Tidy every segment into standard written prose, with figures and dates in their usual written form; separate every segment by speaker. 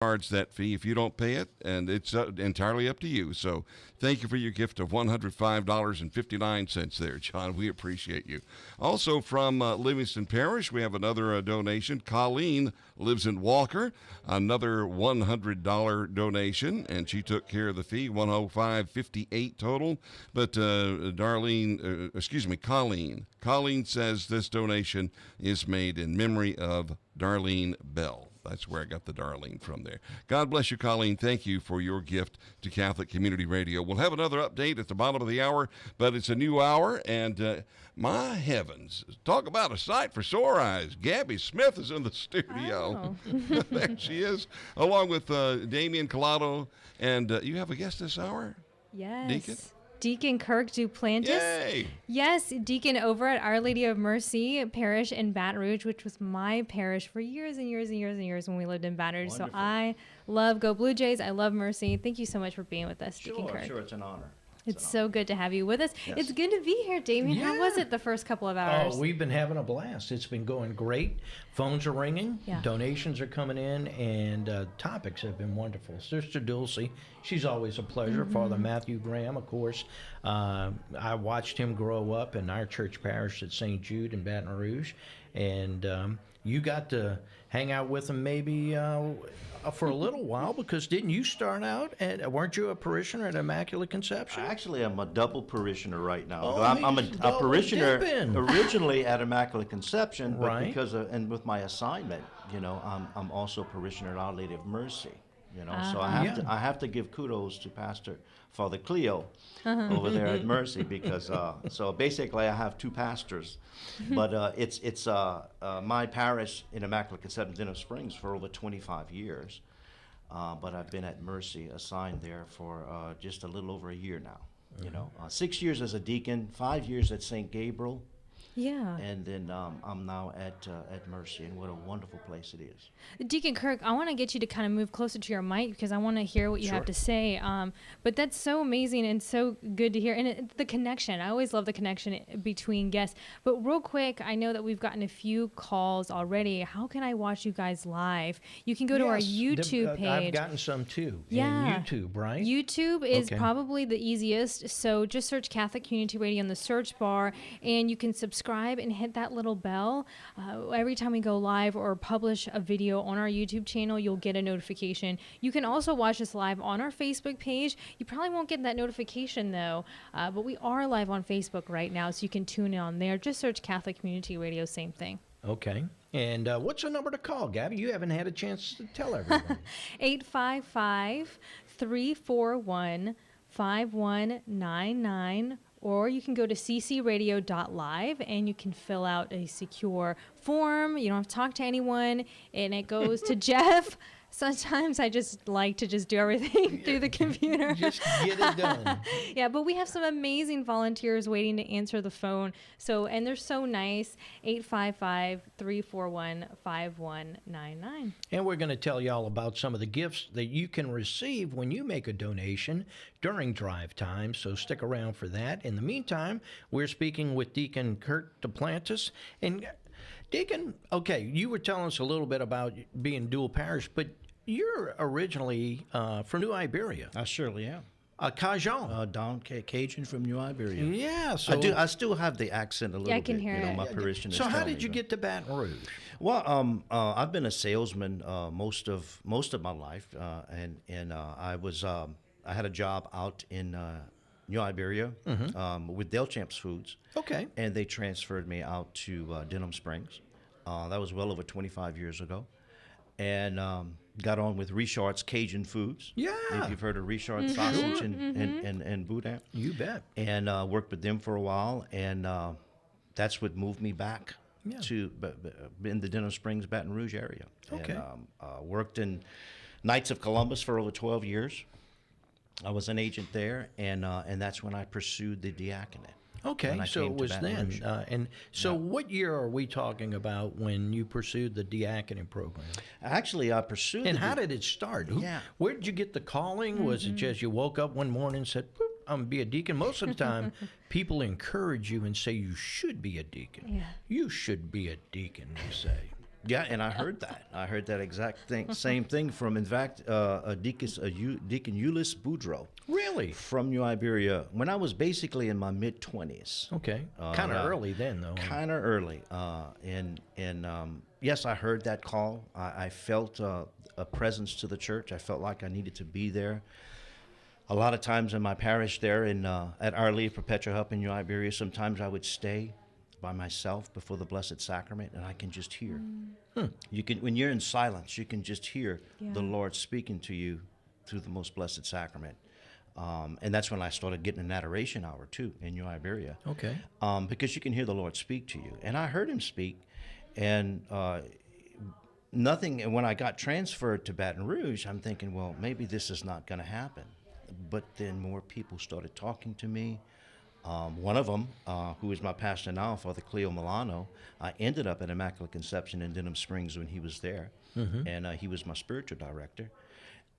Speaker 1: charge that fee if you don't pay it, and it's entirely up to you. So thank you for your gift of $105.59 there, John. We appreciate you. Also from Livingston Parish, we have another donation. Colleen lives in Walker, another $100 donation, and she took care of the fee, $105.58 total. But Colleen says this donation is made in memory of Darlene Bell. That's where I got the Darlene from there. God bless you, Colleen. Thank you for your gift to Catholic Community Radio. We'll have another update at the bottom of the hour, but it's a new hour, and my heavens, talk about a sight for sore eyes. Gabby Smith is in the studio.
Speaker 2: Oh.
Speaker 1: There she is, along with Damian Collado, and you have a guest this hour?
Speaker 2: Yes.
Speaker 1: Deacon?
Speaker 2: Deacon Kirk Duplantis.
Speaker 1: Yay!
Speaker 2: Yes, Deacon over at Our Lady of Mercy Parish in Baton Rouge, which was my parish for years and years and years and years when we lived in Baton Rouge.
Speaker 3: Wonderful.
Speaker 2: So I love Go Blue Jays. I love Mercy. Thank you so much for being with us, Deacon Kirk.
Speaker 3: Sure, it's an honor.
Speaker 2: It's so good to have you with us.
Speaker 3: Yes.
Speaker 2: It's good to be here, Damien.
Speaker 4: Yeah.
Speaker 2: How was it the first couple of hours?
Speaker 4: Oh, we've been having a blast. It's been going great. Phones are ringing.
Speaker 2: Yeah.
Speaker 4: Donations are coming in, and topics have been wonderful. Sister Dulcie, she's always a pleasure. Father Matthew Graham, of course. I watched him grow up in our church parish at St. Jude in Baton Rouge, and you got to hang out with him maybe for a little while, because didn't you start out weren't you a parishioner at Immaculate Conception?
Speaker 3: Actually, I'm a double parishioner right now.
Speaker 4: Oh,
Speaker 3: I'm a
Speaker 4: he's double
Speaker 3: parishioner
Speaker 4: dipping.
Speaker 3: originally at Immaculate Conception, but
Speaker 4: Right.
Speaker 3: because and with my assignment, I'm also a parishioner at Our Lady of Mercy. So I have to give kudos to Pastor Father Cleo over there at Mercy, because so basically I have two pastors, but it's my parish in Immaculate Conception, Denham Springs, for over 25 years, but I've been at Mercy assigned there for just a little over a year now. 6 years as a deacon, 5 years at St. Gabriel.
Speaker 2: Yeah.
Speaker 3: And then I'm now at Mercy, and what a wonderful place it is.
Speaker 2: Deacon Kirk, I want to get you to kind of move closer to your mic because I want to hear what you have to say. But that's so amazing and so good to hear. And the connection, I always love the connection between guests. But real quick, I know that we've gotten a few calls already. How can I watch you guys live? You can go to our YouTube page.
Speaker 4: I've gotten some too.
Speaker 2: Yeah.
Speaker 4: In YouTube, right?
Speaker 2: YouTube is
Speaker 4: Okay.
Speaker 2: probably the easiest. So just search Catholic Community Radio in the search bar, and you can subscribe and hit that little bell. Every time we go live or publish a video on our YouTube channel, you'll get a notification. You can also watch us live on our Facebook page. You probably won't get that notification though, but we are live on Facebook right now, so you can tune in on there. Just search Catholic Community Radio, same thing.
Speaker 4: Okay. And what's the number to call, Gabby? You haven't had a chance to tell everyone.
Speaker 2: 855-341-5199, or you can go to ccradio.live and you can fill out a secure form. You don't have to talk to anyone, and it goes to Jeff. Sometimes I just like to just do everything through the computer.
Speaker 4: Just get it done.
Speaker 2: Yeah, but we have some amazing volunteers waiting to answer the phone. So, and they're so nice. 855-341-5199.
Speaker 4: And we're going to tell you all about some of the gifts that you can receive when you make a donation during drive time. So stick around for that. In the meantime, we're speaking with Deacon Kirk Duplantis. And Deacon, okay, you were telling us a little bit about being dual parish, but you're originally from New Iberia.
Speaker 5: I surely am.
Speaker 4: Cajun.
Speaker 5: Don Cajun from New Iberia.
Speaker 4: Yeah, so
Speaker 3: I still have the accent a little bit.
Speaker 2: I can hear it.
Speaker 3: My parishioners.
Speaker 4: So how
Speaker 3: tell
Speaker 4: did
Speaker 3: me,
Speaker 4: you
Speaker 3: but-
Speaker 4: get to Baton Rouge?
Speaker 3: Well, I've been a salesman most of my life, and I had a job out in New Iberia with Delchamps Foods.
Speaker 4: Okay.
Speaker 3: And they transferred me out to Denham Springs. That was well over 25 years ago. And got on with Richard's Cajun Foods.
Speaker 4: Yeah.
Speaker 3: If you've heard of Richard's sausage and boudin.
Speaker 4: You bet.
Speaker 3: And worked with them for a while. And that's what moved me back to in the Denham Springs, Baton Rouge area.
Speaker 4: Okay.
Speaker 3: And worked in Knights of Columbus for over 12 years. I was an agent there, and that's when I pursued the diaconate.
Speaker 4: Okay, so
Speaker 3: came
Speaker 4: it
Speaker 3: to
Speaker 4: was
Speaker 3: Baton
Speaker 4: then.
Speaker 3: Rouge.
Speaker 4: And so what year are we talking about when you pursued the diaconate program?
Speaker 3: Actually, I pursued.
Speaker 4: And how did it start? Where did you get the calling? Was it just you woke up one morning and said, "Boop, I'm going to be a deacon"? Most of the time, people encourage you and say you should be a deacon.
Speaker 2: Yeah.
Speaker 4: You should be a deacon, they say.
Speaker 3: Yeah, and I heard that. I heard that exact thing, same thing from, in fact, Deacon Ulyss Boudreaux.
Speaker 4: Really?
Speaker 3: From New Iberia, when I was basically in my mid-20s.
Speaker 4: Okay. Kind of early then, though.
Speaker 3: Kind of early. Yes, I heard that call. I felt a presence to the church. I felt like I needed to be there. A lot of times in my parish there at Our Lady Perpetua Help in New Iberia, sometimes I would stay by myself before the Blessed Sacrament, and I can just hear. You can, when you're in silence, you can just hear the Lord speaking to you through the Most Blessed Sacrament. And that's when I started getting an adoration hour too in New Iberia.
Speaker 4: Okay.
Speaker 3: Because you can hear the Lord speak to you, and I heard Him speak, and nothing. And when I got transferred to Baton Rouge, I'm thinking, well, maybe this is not going to happen. But then more people started talking to me. One of them, who is my pastor now, Father Cleo Milano, I ended up at Immaculate Conception in Denham Springs when he was there, and he was my spiritual director.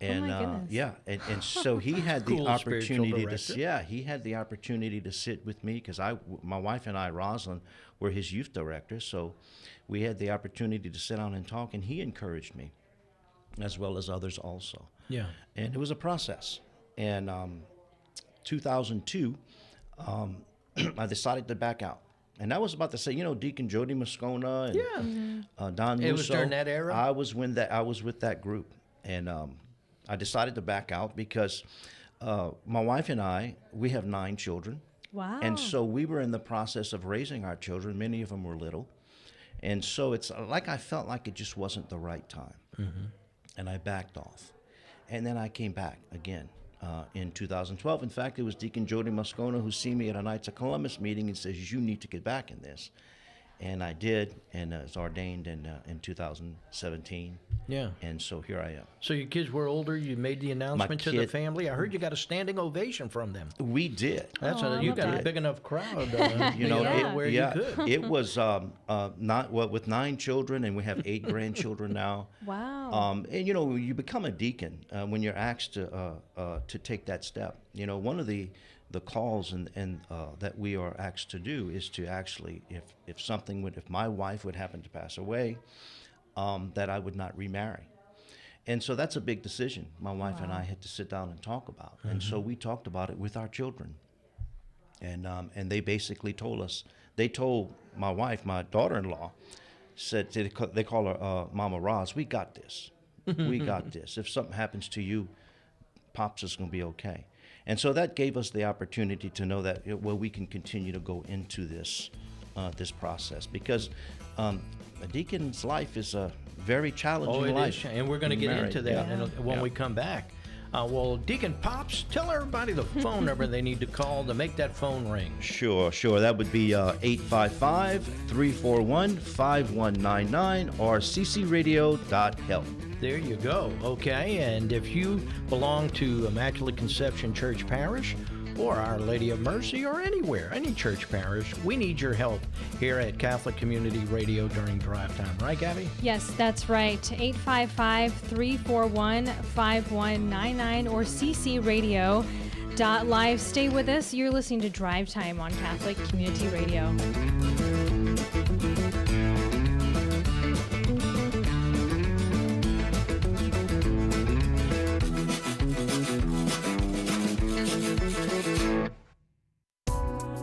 Speaker 3: And and so he had the opportunity to he had the opportunity to sit with me, because my wife and I, Rosalind, were his youth directors, so we had the opportunity to sit down and talk, and he encouraged me, as well as others also.
Speaker 4: Yeah. And
Speaker 3: it was a process. And 2002, I decided to back out. And I was about to say, Deacon Jody Moscona and Don Musso.
Speaker 4: It was during that era?
Speaker 3: I was with that group. And I decided to back out because my wife and I, we have 9 children.
Speaker 2: Wow.
Speaker 3: And so we were in the process of raising our children. Many of them were little. And so it's like I felt like it just wasn't the right time. Mm-hmm. And I backed off. And then I came back again. In 2012. In fact, it was Deacon Jody Moscona who seen me at a Knights of Columbus meeting and says, you need to get back in this. And I did, and was ordained in 2017.
Speaker 4: Yeah.
Speaker 3: And so here I am.
Speaker 4: So your kids were older. You made the announcement to the family. I heard you got a standing ovation from them.
Speaker 3: We did.
Speaker 4: You got a big enough crowd. Where you could.
Speaker 3: It was with 9 children, and we have 8 grandchildren now.
Speaker 2: Wow.
Speaker 3: And you become a deacon when you're asked to take that step. One of the calls and that we are asked to do is to actually, if my wife would happen to pass away, that I would not remarry. And so that's a big decision my wife and I had to sit down and talk about. Mm-hmm. And so we talked about it with our children. And they basically they told my wife, my daughter-in-law, said, they call her Mama Roz, we got this. We got this. If something happens to you, Pops is going to be okay. And so that gave us the opportunity to know that, we can continue to go into this process, because a deacon's life is a very challenging life.
Speaker 4: And we're going to get into that when we come back. Well, Deacon Pops, tell everybody the phone number they need to call to make that phone ring.
Speaker 3: Sure. That would be 855-341-5199 or ccradio.help.
Speaker 4: There you go. Okay, and if you belong to Immaculate Conception Church Parish or Our Lady of Mercy or anywhere, any church parish, we need your help here at Catholic Community Radio during Drive Time. Right, Gabby?
Speaker 2: Yes, that's right. 855-341-5199 or ccradio.live. Stay with us. You're listening to Drive Time on Catholic Community Radio.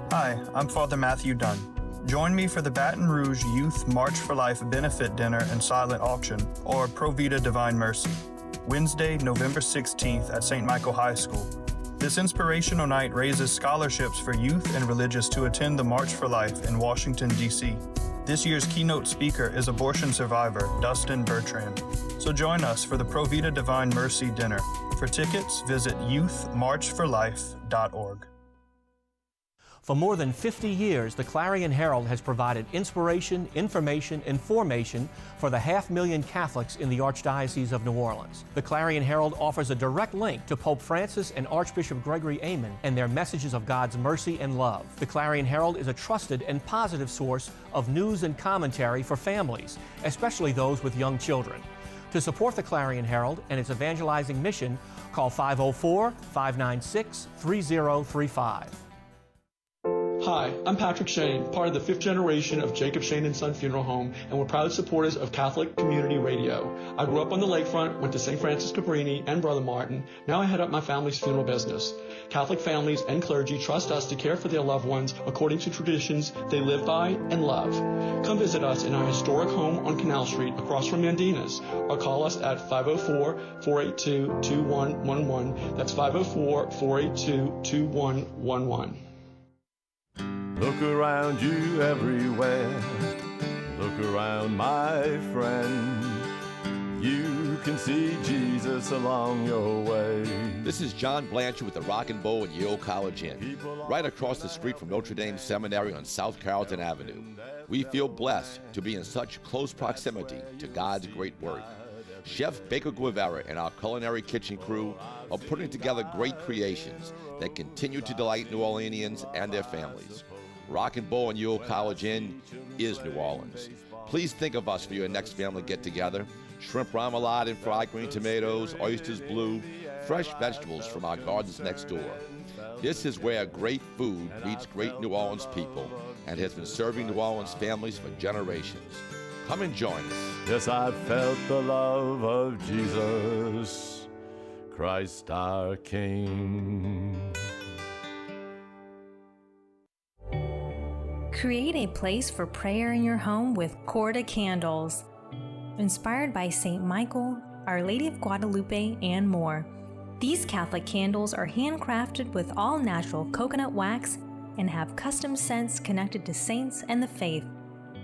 Speaker 6: Hi, I'm Father Matthew Dunn. Join me for the Baton Rouge Youth March for Life Benefit Dinner and Silent Auction, or Pro Vita Divine Mercy, Wednesday, November 16th at St. Michael High School. This inspirational night raises scholarships for youth and religious to attend the March for Life in Washington, D.C. This year's keynote speaker is abortion survivor Dustin Bertrand. So join us for the Pro Vita Divine Mercy Dinner. For tickets, visit youthmarchforlife.org.
Speaker 7: For more than 50 years, the Clarion Herald has provided inspiration, information, and formation for the 500,000 Catholics in the Archdiocese of New Orleans. The Clarion Herald offers a direct link to Pope Francis and Archbishop Gregory Amen and their messages of God's mercy and love. The Clarion Herald is a trusted and positive source of news and commentary for families, especially those with young children. To support the Clarion Herald and its evangelizing mission, call 504-596-3035.
Speaker 8: Hi, I'm Patrick Shane, part of the 5th generation of Jacob Shane & Son Funeral Home, and we're proud supporters of Catholic Community Radio. I grew up on the lakefront, went to St. Francis Cabrini and Brother Martin. Now I head up my family's funeral business. Catholic families and clergy trust us to care for their loved ones according to traditions they live by and love. Come visit us in our historic home on Canal Street across from Mandina's, or call us at 504-482-2111. That's 504-482-2111.
Speaker 9: Look around you everywhere. Look around, my friend. You can see Jesus along your way.
Speaker 10: This is John Blanchard with the Rock and Bowl at Yale College Inn, right across the street from Notre Dame Seminary on South Carrollton Avenue. We feel blessed to be in such close proximity to God's great work. Chef Baker Guevara and our culinary kitchen crew are putting together great creations that continue to delight New Orleanians and their families. Rock and Bowl and Yale College Inn is New Orleans. Please think of us for your next family get-together. Shrimp remoulade and fried green tomatoes, oysters blue, fresh vegetables from our gardens next door. This is where great food meets great New Orleans people and has been serving New Orleans families for generations. Come and join us.
Speaker 9: Yes, I felt the love of Jesus, Christ our King.
Speaker 11: Create a place for prayer in your home with Corda candles. Inspired by St. Michael, Our Lady of Guadalupe, and more. These Catholic candles are handcrafted with all natural coconut wax and have custom scents connected to saints and the faith.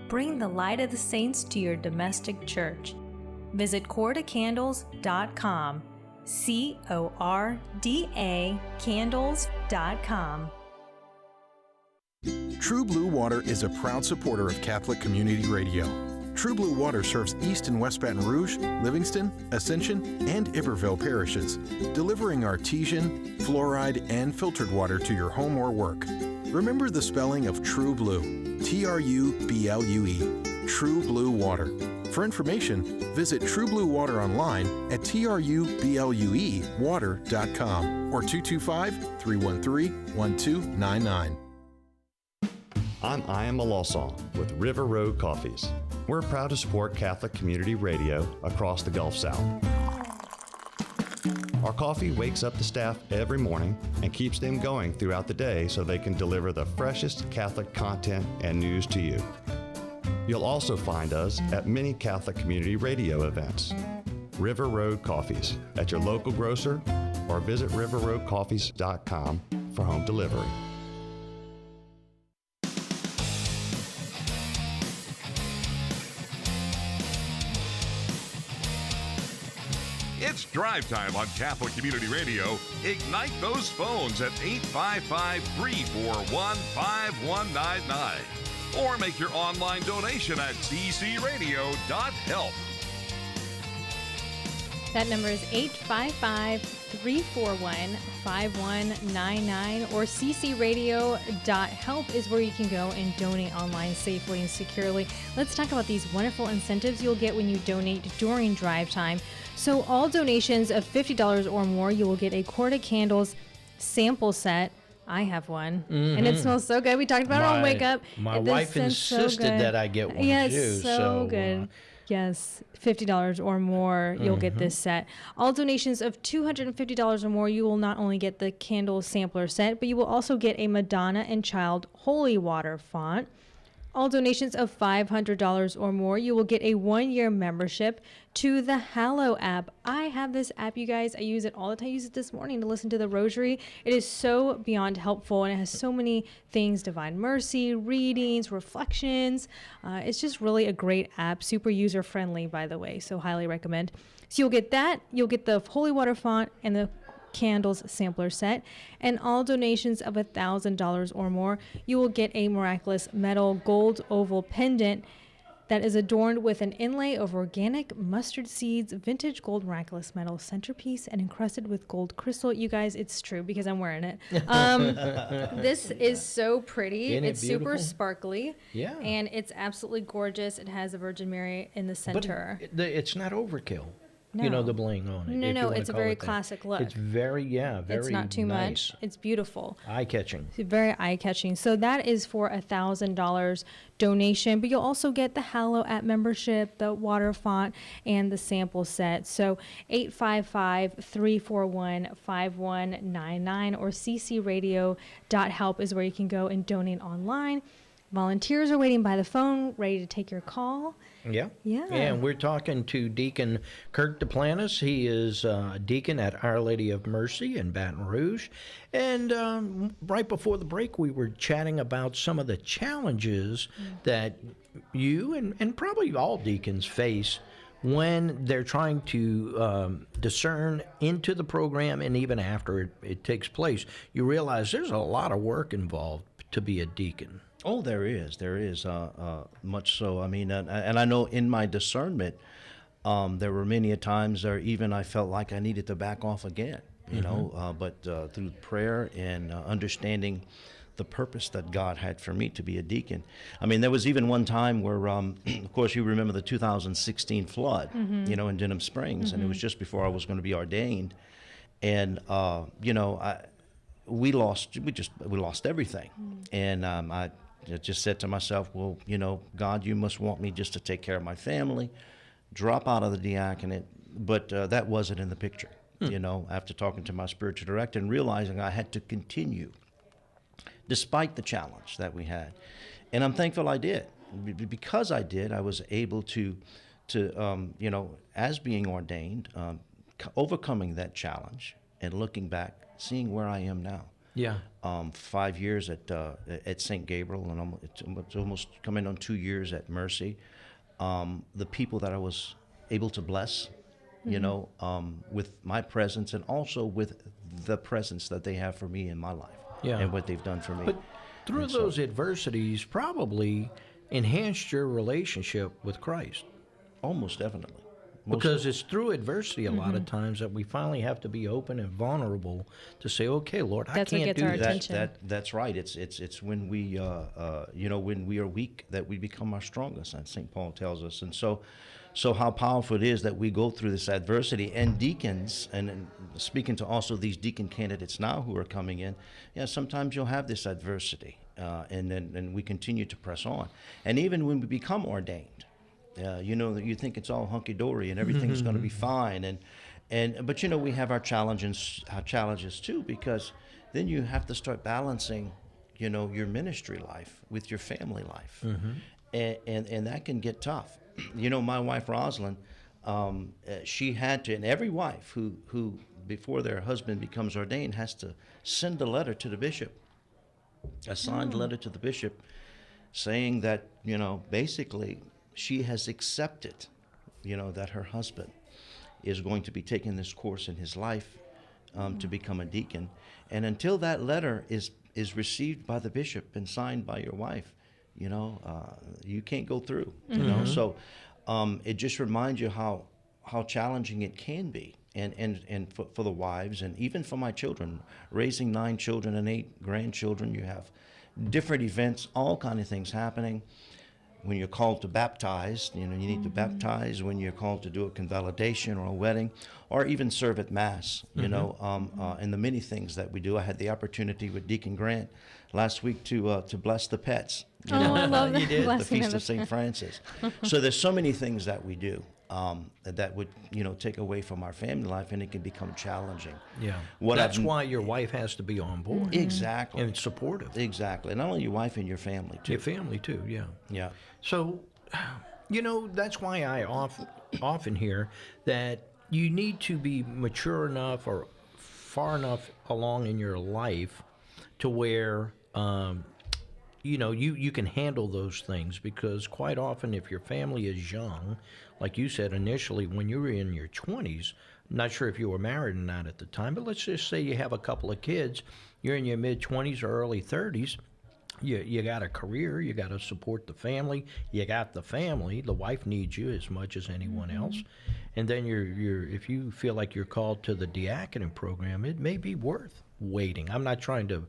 Speaker 11: Bring the light of the saints to your domestic church. Visit cordacandles.com. CORDA candles.com.
Speaker 12: True Blue Water is a proud supporter of Catholic Community Radio. True Blue Water serves East and West Baton Rouge, Livingston, Ascension, and Iberville parishes, delivering artesian, fluoride, and filtered water to your home or work. Remember the spelling of True Blue, T-R-U-B-L-U-E, True Blue Water. For information, visit True Blue Water online at trubluewater.com or 225-313-1299.
Speaker 13: I'm Ian Malosson with River Road Coffees. We're proud to support Catholic Community Radio across the Gulf South. Our coffee wakes up the staff every morning and keeps them going throughout the day so they can deliver the freshest Catholic content and news to you. You'll also find us at many Catholic Community Radio events. River Road Coffees at your local grocer or visit riverroadcoffees.com for home delivery.
Speaker 1: It's Drive Time on Catholic Community Radio. Ignite those phones at 855-341-5199. Or make your online donation at ccradio.help.
Speaker 2: That number is 855-341-5199, or ccradio.help is where you can go and donate online safely and securely. Let's talk about these wonderful incentives you'll get when you donate during Drive Time. So all donations of $50 or more, you will get a Corda Candles sample set. I have one, and it smells so good. We talked about it on Wake Up.
Speaker 4: My wife insisted that I get one too.
Speaker 2: Yes, so good. Yes, $50 or more, you'll get this set. All donations of $250 or more, you will not only get the candle sampler set, but you will also get a Madonna and Child holy water font. All donations of $500 or more, you will get a 1-year membership to the Hallow app. I have this app, you guys. I use it all the time. I used it this morning to listen to the Rosary. It is so beyond helpful, and it has so many things: Divine Mercy, readings, reflections. It's just really a great app. Super user-friendly, by the way, so highly recommend. So you'll get that. You'll get the holy water font and the candles sampler set, and all donations of $1,000 or more, you will get a miraculous metal gold oval pendant that is adorned with an inlay of organic mustard seeds, vintage gold miraculous metal centerpiece, and encrusted with gold crystal. You guys, it's true because I'm wearing it. This is so pretty.
Speaker 4: Isn't it
Speaker 2: it's
Speaker 4: beautiful?
Speaker 2: super sparkly.
Speaker 4: Yeah.
Speaker 2: And it's absolutely gorgeous. It has the Virgin Mary in the center.
Speaker 4: But it's not overkill. You know, the bling on it.
Speaker 2: No, it's a very classic look.
Speaker 4: It's very, very
Speaker 2: It's not too
Speaker 4: nice.
Speaker 2: much. It's beautiful.
Speaker 4: Eye-catching.
Speaker 2: It's very eye-catching. So that is for $1,000 donation, but you'll also get the Hallow app membership, the water font, and the sample set. So 855-341-5199 or ccradio.help is where you can go and donate online. Volunteers are waiting by the phone, ready to take your call.
Speaker 4: Yeah.
Speaker 2: Yeah.
Speaker 4: And we're talking to Deacon Kirk DePlantis. He is a deacon at Our Lady of Mercy in Baton Rouge. And right before the break, we were chatting about some of the challenges that you and probably all deacons face when they're trying to discern into the program and even after it takes place. You realize there's a lot of work involved to be a deacon.
Speaker 3: Oh, there is much so. I mean, and I know in my discernment, there were many a times where even I felt like I needed to back off again, you know, but through prayer and understanding the purpose that God had for me to be a deacon. I mean, there was even one time where, of course, you remember the 2016 flood, you know, in Denham Springs, and it was just before I was going to be ordained, and you know, we lost everything, and I just said to myself, well, you know, God, you must want me just to take care of my family, drop out of the diaconate. But that wasn't in the picture, you know, after talking to my spiritual director and realizing I had to continue despite the challenge that we had. And I'm thankful I did. Because I did, I was able to you know, as being ordained, overcoming that challenge and looking back, seeing where I am now.
Speaker 4: Yeah.
Speaker 3: 5 years at St. Gabriel, and it's almost coming on 2 years at Mercy. The people that I was able to bless, you know, with my presence and also with the presence that they have for me in my life and what they've done for me.
Speaker 4: But through those adversities probably enhanced your relationship with Christ.
Speaker 3: Almost definitely.
Speaker 4: Because it's through adversity a lot of times that we finally have to be open and vulnerable to say, "Okay, Lord, I can't do this."
Speaker 3: That's right. It's when we you know, when we are weak that we become our strongest, and St. Paul tells us. And so how powerful it is that we go through this adversity. And deacons, and speaking to also these deacon candidates now who are coming in, yeah, sometimes you'll have this adversity, and we continue to press on. And even when we become ordained, you know, you think it's all hunky-dory and everything's going to be fine, but you know, we have our challenges too, because then you have to start balancing, you know, your ministry life with your family life, and that can get tough. You know, my wife Rosalind, she had to, and every wife who before their husband becomes ordained has to send a letter to the bishop, a signed letter to the bishop, saying that, you know, basically she has accepted, you know, that her husband is going to be taking this course in his life to become a deacon. And until that letter is received by the bishop and signed by your wife, you know, you can't go through, you know. So it just reminds you how challenging it can be. And for the wives, and even for my children, raising 9 children and 8 grandchildren, you have different events, all kind of things happening. When you're called to baptize, you know, you need to baptize. When you're called to do a convalidation or a wedding, or even serve at Mass, you know, and the many things that we do. I had the opportunity with Deacon Grant last week to bless the pets. You know,
Speaker 2: I love that.
Speaker 3: you did the Feast of St. Francis. So there's so many things that we do that would, you know, take away from our family life, and it can become challenging.
Speaker 4: Yeah, that's why your wife has to be on board.
Speaker 3: Exactly.
Speaker 4: And supportive.
Speaker 3: Exactly. Not only your wife and your family too.
Speaker 4: Your family too. Yeah.
Speaker 3: Yeah.
Speaker 4: So, you know, that's why I often hear that you need to be mature enough or far enough along in your life to where, you know, you can handle those things, because quite often if your family is young, like you said initially, when you were in your 20s, not sure if you were married or not at the time, but let's just say you have a couple of kids, you're in your mid-20s or early 30s, you got a career, you got to support the family, you got the family, the wife needs you as much as anyone else, and then you're if you feel like you're called to the diaconate program, it may be worth waiting. I'm not trying to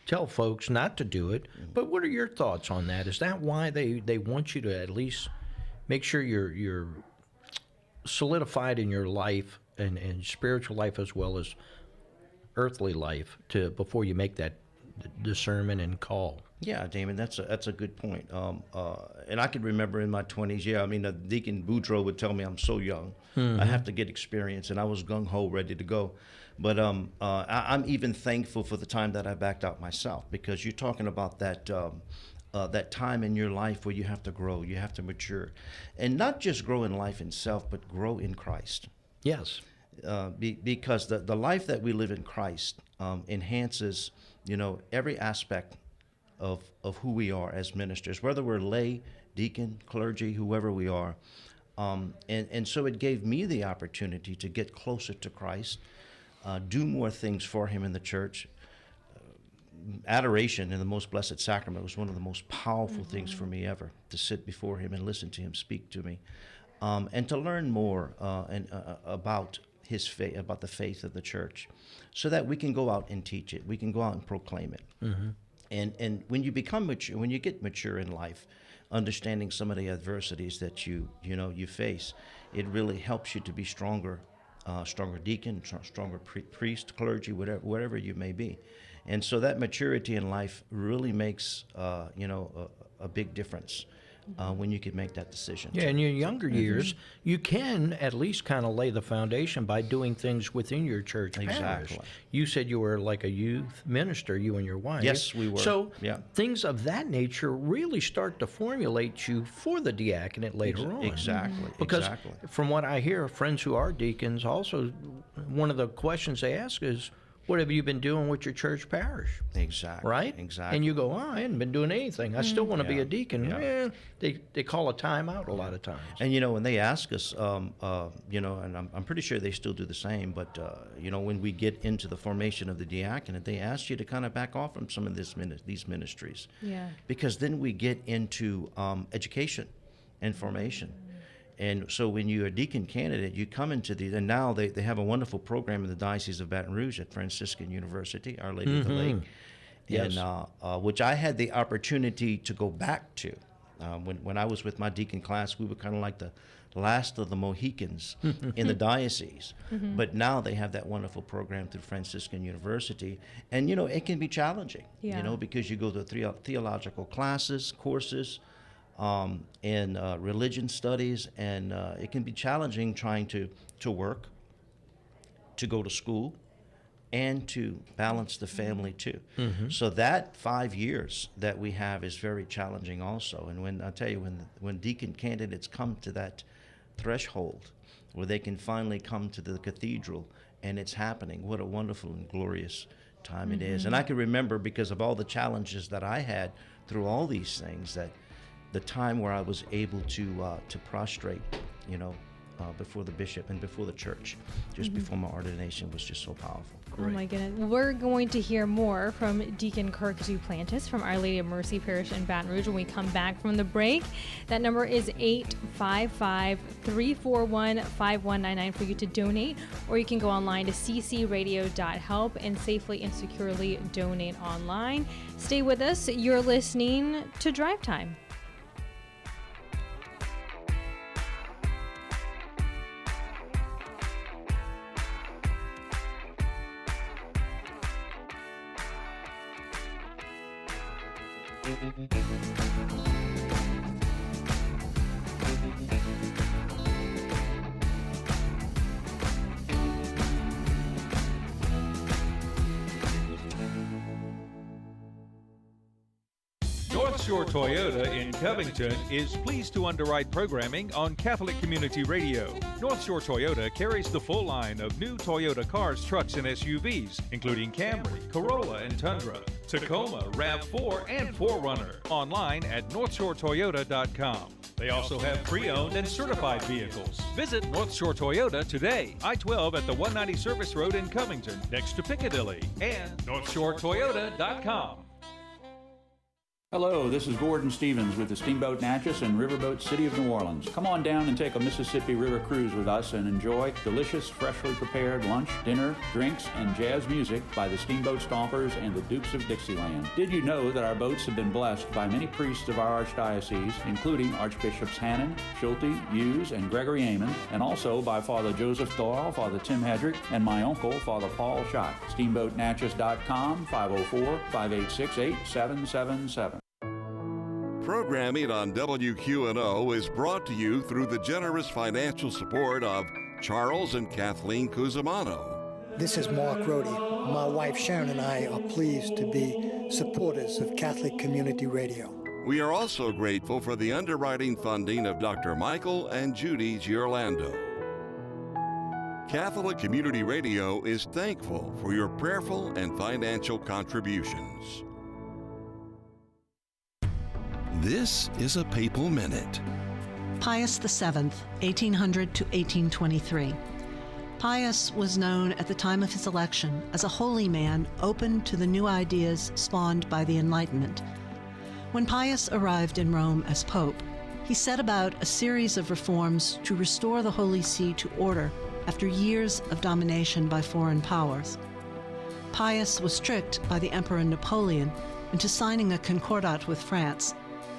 Speaker 4: tell folks not to do it, but what are your thoughts on that? Is that why they want you to at least make sure you're solidified in your life and spiritual life as well as earthly life before you make that discernment and call?
Speaker 3: Yeah, Damon, that's a good point. And I can remember in my 20s, Deacon Boudreaux would tell me I'm so young. I have to get experience, and I was gung-ho, ready to go. But I'm even thankful for the time that I backed out myself, because you're talking about that time in your life where you have to grow, you have to mature. And not just grow in life itself, but grow in Christ.
Speaker 4: Yes.
Speaker 3: Because the life that we live in Christ enhances, every aspect of who we are as ministers, whether we're lay, deacon, clergy, whoever we are. And so it gave me the opportunity to get closer to Christ, do more things for him in the church. Adoration in the most blessed sacrament was one of the most powerful things for me ever, to sit before him and listen to him speak to me, and to learn more about his faith, about the faith of the church, so that we can go out and teach it. We can go out and proclaim it. And when you become mature, when you get mature in life, understanding some of the adversities that you face, it really helps you to be stronger deacon, stronger priest, clergy, whatever you may be. And so that maturity in life really makes a big difference when you can make that decision.
Speaker 4: Yeah, in your younger years, you can at least kind of lay the foundation by doing things within your church parish.
Speaker 3: Exactly.
Speaker 4: You said you were like a youth minister, you and your wife.
Speaker 3: Yes, we were.
Speaker 4: So things of that nature really start to formulate you for the diaconate later on.
Speaker 3: Exactly.
Speaker 4: Because from what I hear, friends who are deacons, also one of the questions they ask is, what have you been doing with your church parish?
Speaker 3: Exactly.
Speaker 4: Right?
Speaker 3: Exactly.
Speaker 4: And you go, I hadn't been doing anything. I still want to be a deacon. Yeah. They call a timeout a lot of times.
Speaker 3: And, when they ask us, and I'm pretty sure they still do the same, but, when we get into the formation of the diaconate, they ask you to kind of back off from some of these ministries.
Speaker 2: Yeah.
Speaker 3: Because then we get into education and formation. And so when you're a deacon candidate, you come into and now they have a wonderful program in the Diocese of Baton Rouge at Franciscan University, Our Lady of the Lake,
Speaker 4: Yes.
Speaker 3: and which I had the opportunity to go back to. When I was with my deacon class, we were kind of like the last of the Mohicans in the diocese. But now they have that wonderful program through Franciscan University. And, it can be challenging, because you go to theological classes, courses, and religion studies, and it can be challenging trying to work, to go to school, and to balance the family too. So that 5 years that we have is very challenging also. And when I tell you, when deacon candidates come to that threshold where they can finally come to the cathedral and it's happening, what a wonderful and glorious time it is. And I can remember, because of all the challenges that I had through all these things, that the time where I was able to prostrate, before the bishop and before the church, just before my ordination, was just so powerful.
Speaker 2: Oh my goodness. We're going to hear more from Deacon Kirk Duplantis from Our Lady of Mercy Parish in Baton Rouge when we come back from the break. That number is 855-341-5199 for you to donate, or you can go online to ccradio.help and safely and securely donate online. Stay with us. You're listening to Drive Time.
Speaker 14: North Shore Toyota in Covington is pleased to underwrite programming on Catholic Community Radio. North Shore Toyota carries the full line of new Toyota cars, trucks, and SUVs, including Camry, Corolla, and Tundra, Tacoma, RAV4, and 4Runner. Online at NorthshoreToyota.com. They also have pre-owned and certified vehicles. Visit North Shore Toyota today. I-12 at the 190 Service Road in Covington, next to Piccadilly, and NorthshoreToyota.com.
Speaker 5: Hello, this is Gordon Stevens with the Steamboat Natchez and Riverboat City of New Orleans. Come on down and take a Mississippi River cruise with us and enjoy delicious, freshly prepared lunch, dinner, drinks, and jazz music by the Steamboat Stompers and the Dukes of Dixieland. Did you know that our boats have been blessed by many priests of our archdiocese, including Archbishops Hannon, Schulte, Hughes, and Gregory Amon, and also by Father Joseph Doyle, Father Tim Hedrick, and my uncle, Father Paul Schott. SteamboatNatchez.com, 504-586-8777.
Speaker 1: Programming on WQNO is brought to you through the generous financial support of Charles and Kathleen Cusimano.
Speaker 15: This is Mark Rohde. My wife Sharon and I are pleased to be supporters of Catholic Community Radio.
Speaker 1: We are also grateful for the underwriting funding of Dr. Michael and Judy Giorlando. Catholic Community Radio is thankful for your prayerful and financial contributions. This is a Papal Minute.
Speaker 16: Pius VII, 1800 to 1823. Pius was known at the time of his election as a holy man open to the new ideas spawned by the Enlightenment. When Pius arrived in Rome as Pope, he set about a series of reforms to restore the Holy See to order after years of domination by foreign powers. Pius was tricked by the Emperor Napoleon into signing a concordat with France,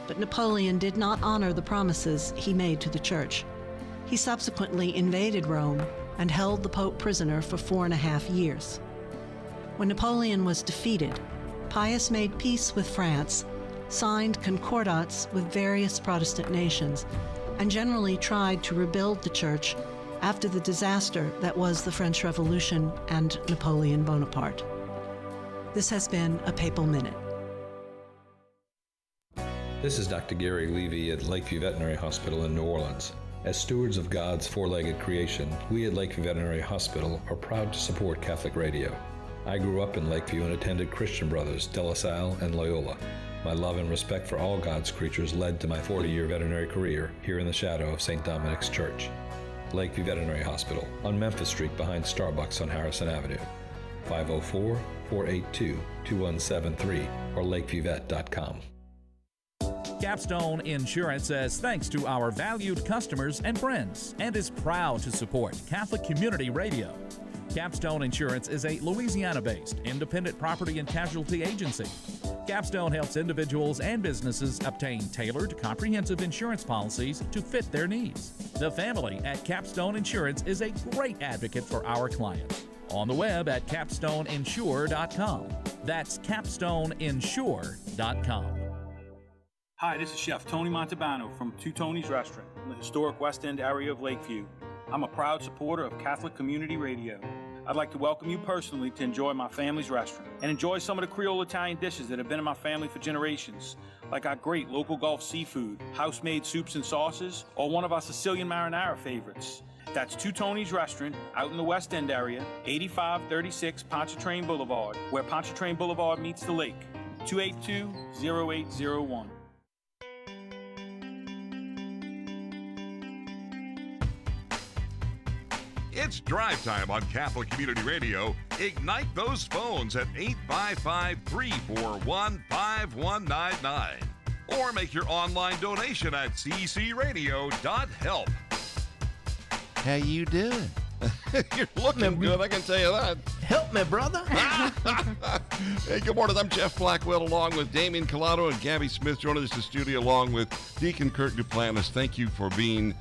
Speaker 16: but Napoleon did not honor the promises he made to the Church. He subsequently invaded Rome and held the Pope prisoner for 4.5 years. When Napoleon was defeated, Pius made peace with France, signed concordats with various Protestant nations, and generally tried to rebuild the Church after the disaster that was the French Revolution and Napoleon Bonaparte. This has been a Papal Minute.
Speaker 17: This is Dr. Gary Levy at Lakeview Veterinary Hospital in New Orleans. As stewards of God's four-legged creation, we at Lakeview Veterinary Hospital are proud to support Catholic radio. I grew up in Lakeview and attended Christian Brothers, De La Salle, and Loyola. My love and respect for all God's creatures led to my 40-year veterinary career here in the shadow of St. Dominic's Church. Lakeview Veterinary Hospital on Memphis Street behind Starbucks on Harrison Avenue. 504-482-2173 or lakeviewvet.com.
Speaker 18: Capstone Insurance says thanks to our valued customers and friends and is proud to support Catholic Community Radio. Capstone Insurance is a Louisiana-based independent property and casualty agency. Capstone helps individuals and businesses obtain tailored, comprehensive insurance policies to fit their needs. The family at Capstone Insurance is a great advocate for our clients. On the web at capstoneinsure.com. That's capstoneinsure.com.
Speaker 19: Hi, this is Chef Tony Montalbano from Two Tony's Restaurant in the historic West End area of Lakeview. I'm a proud supporter of Catholic Community Radio. I'd like to welcome you personally to enjoy my family's restaurant and enjoy some of the Creole Italian dishes that have been in my family for generations, like our great local Gulf seafood, house-made soups and sauces, or one of our Sicilian marinara favorites. That's Two Tony's Restaurant out in the West End area, 8536 Pontchartrain Boulevard, where Pontchartrain Boulevard meets the lake, 282-0801.
Speaker 1: It's Drive Time on Catholic Community Radio. Ignite those phones at 855-341-5199. Or make your online donation at ccradio.help. How you doing? You're looking good, I can tell you that.
Speaker 4: Help me, brother.
Speaker 1: Hey, good morning. I'm Jeff Blackwell along with Damian Collado and Gabby Smith joining us in the studio along with Deacon Kirk Duplantis. Thank you for being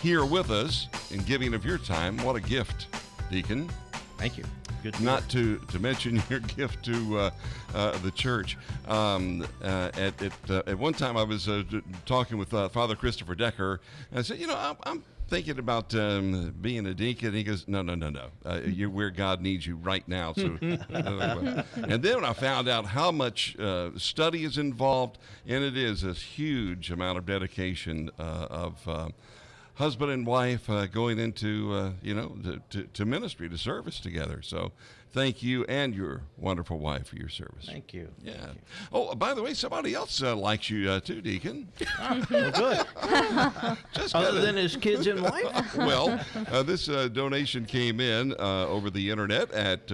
Speaker 1: here with us and giving of your time. What a gift, Deacon.
Speaker 3: Thank you. Good.
Speaker 1: Not to mention your gift to the church. At one time, I was talking with Father Christopher Decker, and I said, I'm thinking about being a deacon. And he goes, no. You're where God needs you right now. So, and then when I found out how much study is involved, and it is a huge amount of dedication of husband and wife going into, to ministry, to service together. So thank you and your wonderful wife for your service.
Speaker 3: Thank you.
Speaker 1: Yeah.
Speaker 3: Thank you.
Speaker 1: Oh, by the way, somebody else likes you too, Deacon.
Speaker 4: Well, good.
Speaker 1: Just
Speaker 4: other than his kids and wife?
Speaker 1: Well, this donation came in over the internet at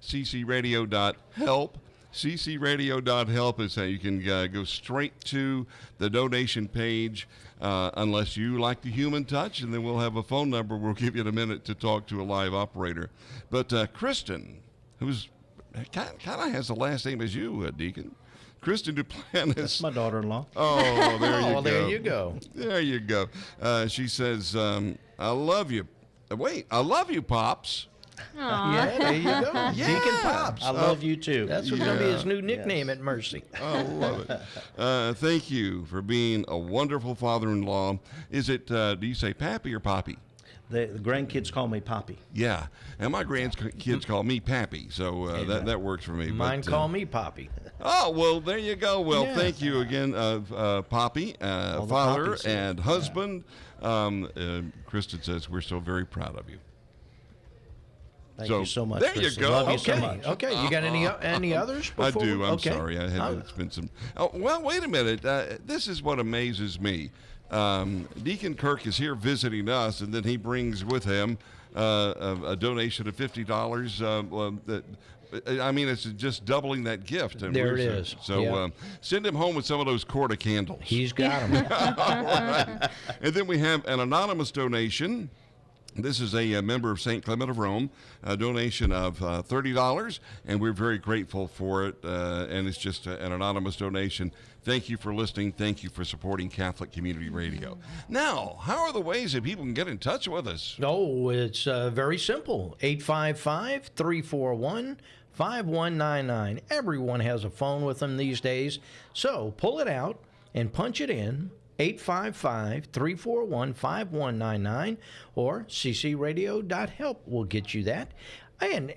Speaker 1: ccradio.help. ccradio.help is how you can go straight to the donation page, unless you like the human touch, and then we'll have a phone number. We'll give you a minute to talk to a live operator. But Kristen, who's kind of has the last name as you, Deacon. Kristen Duplantis.
Speaker 3: That's my daughter-in-law.
Speaker 1: Oh, there you go.
Speaker 4: There you go.
Speaker 1: There you go. She says, I love you. Wait, I love you, Pops.
Speaker 2: Aww.
Speaker 4: Yeah, there you go.
Speaker 1: Yeah.
Speaker 4: Deacon Pops.
Speaker 3: I love you too.
Speaker 4: That's what's going to be his new nickname at Mercy.
Speaker 1: I love it. Thank you for being a wonderful father-in-law. Is it, do you say Pappy or Poppy?
Speaker 3: The grandkids call me Poppy.
Speaker 1: Yeah, and my grandkids call me Pappy, so that works for me.
Speaker 4: Mine call me Poppy.
Speaker 1: Oh, well, there you go. Well,
Speaker 4: Yeah.
Speaker 1: thank you again, Poppy, father and husband. Kristen says, we're so very proud of you.
Speaker 3: Thank you so much.
Speaker 1: There
Speaker 3: Kristen.
Speaker 1: you go.
Speaker 3: Love you so much.
Speaker 4: Okay, you got any others?
Speaker 1: I
Speaker 4: Before
Speaker 1: do. I'm
Speaker 4: okay.
Speaker 1: sorry. It's been some. Oh, well, wait a minute. This is what amazes me. Deacon Kirk is here visiting us, and then he brings with him a donation of $50. I mean, it's just doubling that gift.
Speaker 4: There it is.
Speaker 1: So
Speaker 4: Yeah.
Speaker 1: send him home with some of those quarter candles.
Speaker 4: He's got them.
Speaker 1: All right. And then we have an anonymous donation. This is a member of St. Clement of Rome, a donation of $30, and we're very grateful for it, and it's just an anonymous donation. Thank you for listening. Thank you for supporting Catholic Community Radio. Now, how are the ways that people can get in touch with us?
Speaker 4: Oh, it's very simple. 855-341-5199. Everyone has a phone with them these days, so pull it out and punch it in. 855-341-5199 or ccradio.help will get you that. And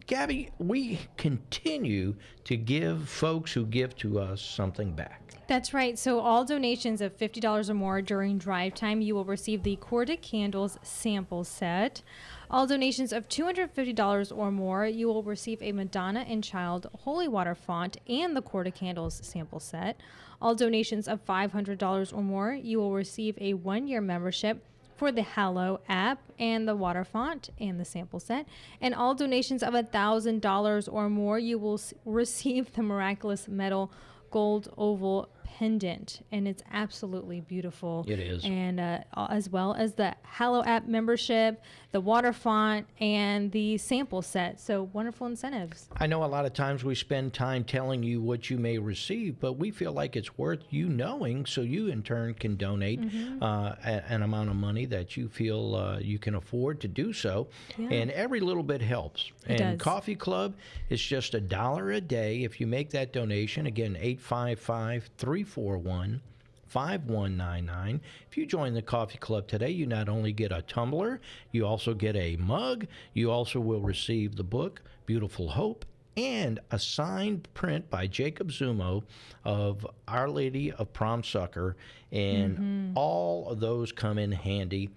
Speaker 4: Gabby, we continue to give folks who give to us something back.
Speaker 2: That's right. So all donations of $50 or more during drive time, you will receive the Corda Candles sample set. All donations of $250 or more, you will receive a Madonna and Child Holy Water font and the Corda Candles sample set. All donations of $500 or more, you will receive a 1-year membership for the Hallow app and the water font and the sample set. And all donations of $1,000 or more, you will receive the miraculous metal gold oval pendant, and it's absolutely beautiful.
Speaker 4: It is.
Speaker 2: And as well as the Hallow app membership, the water font, and the sample set. So wonderful incentives.
Speaker 4: I know a lot of times we spend time telling you what you may receive, but we feel like it's worth you knowing, so you in turn can donate an amount of money that you feel you can afford to do so.
Speaker 2: Yeah.
Speaker 4: And every little bit helps.
Speaker 2: It
Speaker 4: And
Speaker 2: does.
Speaker 4: Coffee Club is just $1 a day if you make that donation. Again, 855-341-5199. If you join the Coffee Club today, you not only get a tumbler, you also get a mug, you also will receive the book, Beautiful Hope, and a signed print by Jacob Zumo of Our Lady of Prom Sucker. And all of those come in handy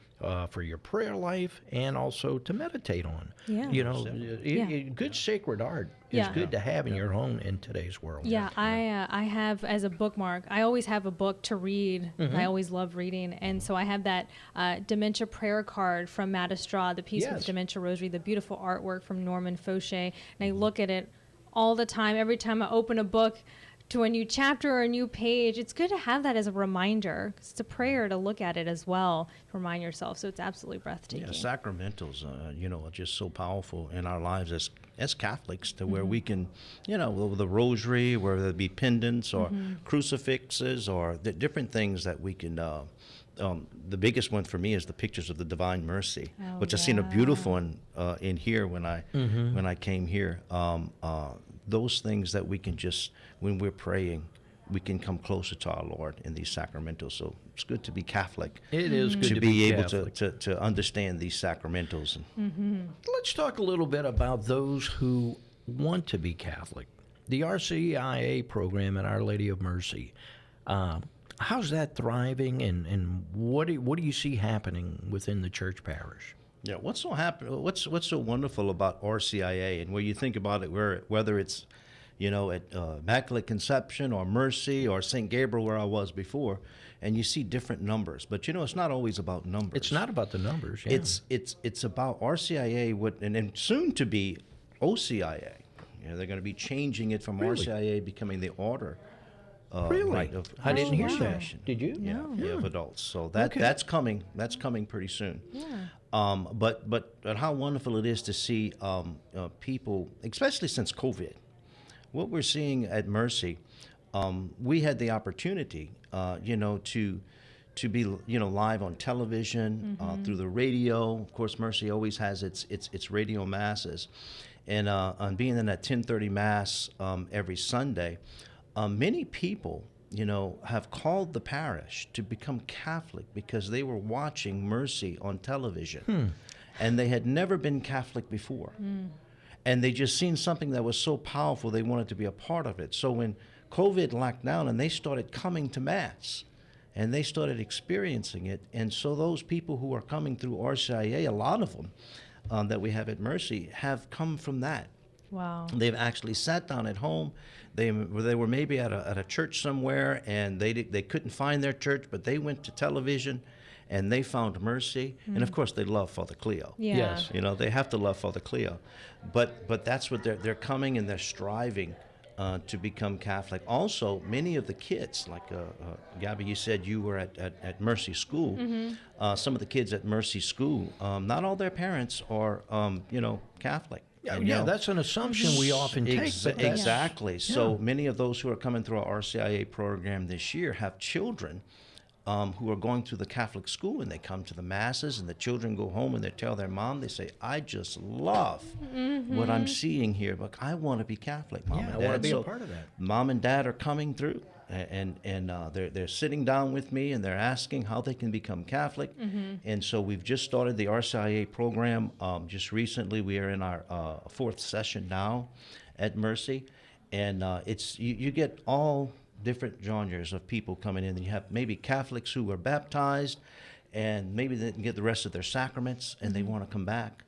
Speaker 4: for your prayer life and also to meditate on.
Speaker 2: Yeah.
Speaker 4: You know,
Speaker 2: Yeah.
Speaker 4: good sacred art is
Speaker 2: Yeah.
Speaker 4: good to have in your home in today's world.
Speaker 2: Yeah, I have as a bookmark. I always have a book to read. I always love reading, and so I have that dementia prayer card from Matt Estrada, the Peace with Dementia Rosary, the beautiful artwork from Norman Fauché, and I look at it all the time. Every time I open a book to a new chapter or a new page, it's good to have that as a reminder. It's a prayer to look at it as well, to remind yourself. So it's absolutely breathtaking.
Speaker 3: Yeah, sacramentals, are just so powerful in our lives as Catholics, to where we can, with the rosary, whether it be pendants or crucifixes or the different things that we can. The biggest one for me is the pictures of the Divine Mercy, which I seen a beautiful one in here when I came here. Those things that we can just, when we're praying, we can come closer to our Lord in these sacramentals. So it's good to be Catholic.
Speaker 4: It is good
Speaker 3: to be able
Speaker 4: Catholic.
Speaker 3: to understand these sacramentals.
Speaker 4: Let's talk a little bit about those who want to be Catholic. The RCIA program at Our Lady of Mercy. How's that thriving, and what do you see happening within the church parish?
Speaker 3: Yeah, what's so wonderful about RCIA, and where you think about it, whether it's, at Immaculate Conception or Mercy or St. Gabriel, where I was before, and you see different numbers. But it's not always about numbers.
Speaker 4: It's not about the numbers. Yeah.
Speaker 3: It's about RCIA, and soon to be OCIA. They're going to be changing it from
Speaker 4: Really?
Speaker 3: RCIA becoming the order.
Speaker 4: Really?
Speaker 3: Rite of
Speaker 4: I didn't hear that.
Speaker 3: initiation.
Speaker 4: Did you?
Speaker 3: Yeah,
Speaker 4: No.
Speaker 3: yeah, of adults. So that's coming. That's coming pretty soon.
Speaker 2: Yeah.
Speaker 3: But how wonderful it is to see people, especially since COVID. What we're seeing at Mercy, we had the opportunity, to be live on television, through the radio. Of course, Mercy always has its radio masses, and on being in that 10:30 mass every Sunday, many people have called the parish to become Catholic because they were watching Mercy on television, and they had never been Catholic before, and they just seen something that was so powerful they wanted to be a part of it. So when COVID locked down and they started coming to Mass, and they started experiencing it. And so those people who are coming through RCIA, a lot of them that we have at Mercy, have come from that.
Speaker 2: Wow.
Speaker 3: They've actually sat down at home. They were maybe at a church somewhere, and they couldn't find their church, but they went to television, and they found Mercy. And of course, they love Father Cleo.
Speaker 2: Yeah.
Speaker 4: Yes.
Speaker 3: They have to love Father Cleo. But that's what they're coming, and they're striving to become Catholic. Also, many of the kids, like Gabby, you said you were at Mercy School. Some of the kids at Mercy School, not all their parents are, Catholic.
Speaker 4: Yeah, that's an assumption we often take.
Speaker 3: Exactly. So many of those who are coming through our RCIA program this year have children who are going through the Catholic school, and they come to the masses, and the children go home and they tell their mom, they say, I just love what I'm seeing here, but I want to be Catholic, Mom and Dad.
Speaker 4: I want to be
Speaker 3: So
Speaker 4: a part of that.
Speaker 3: Mom and Dad are coming through, and they're sitting down with me, and they're asking how they can become Catholic. And so we've just started the RCIA program. Just recently, we are in our 4th session now at Mercy, and you get all different genres of people coming in. And you have maybe Catholics who were baptized, and maybe they didn't get the rest of their sacraments, and they want to come back.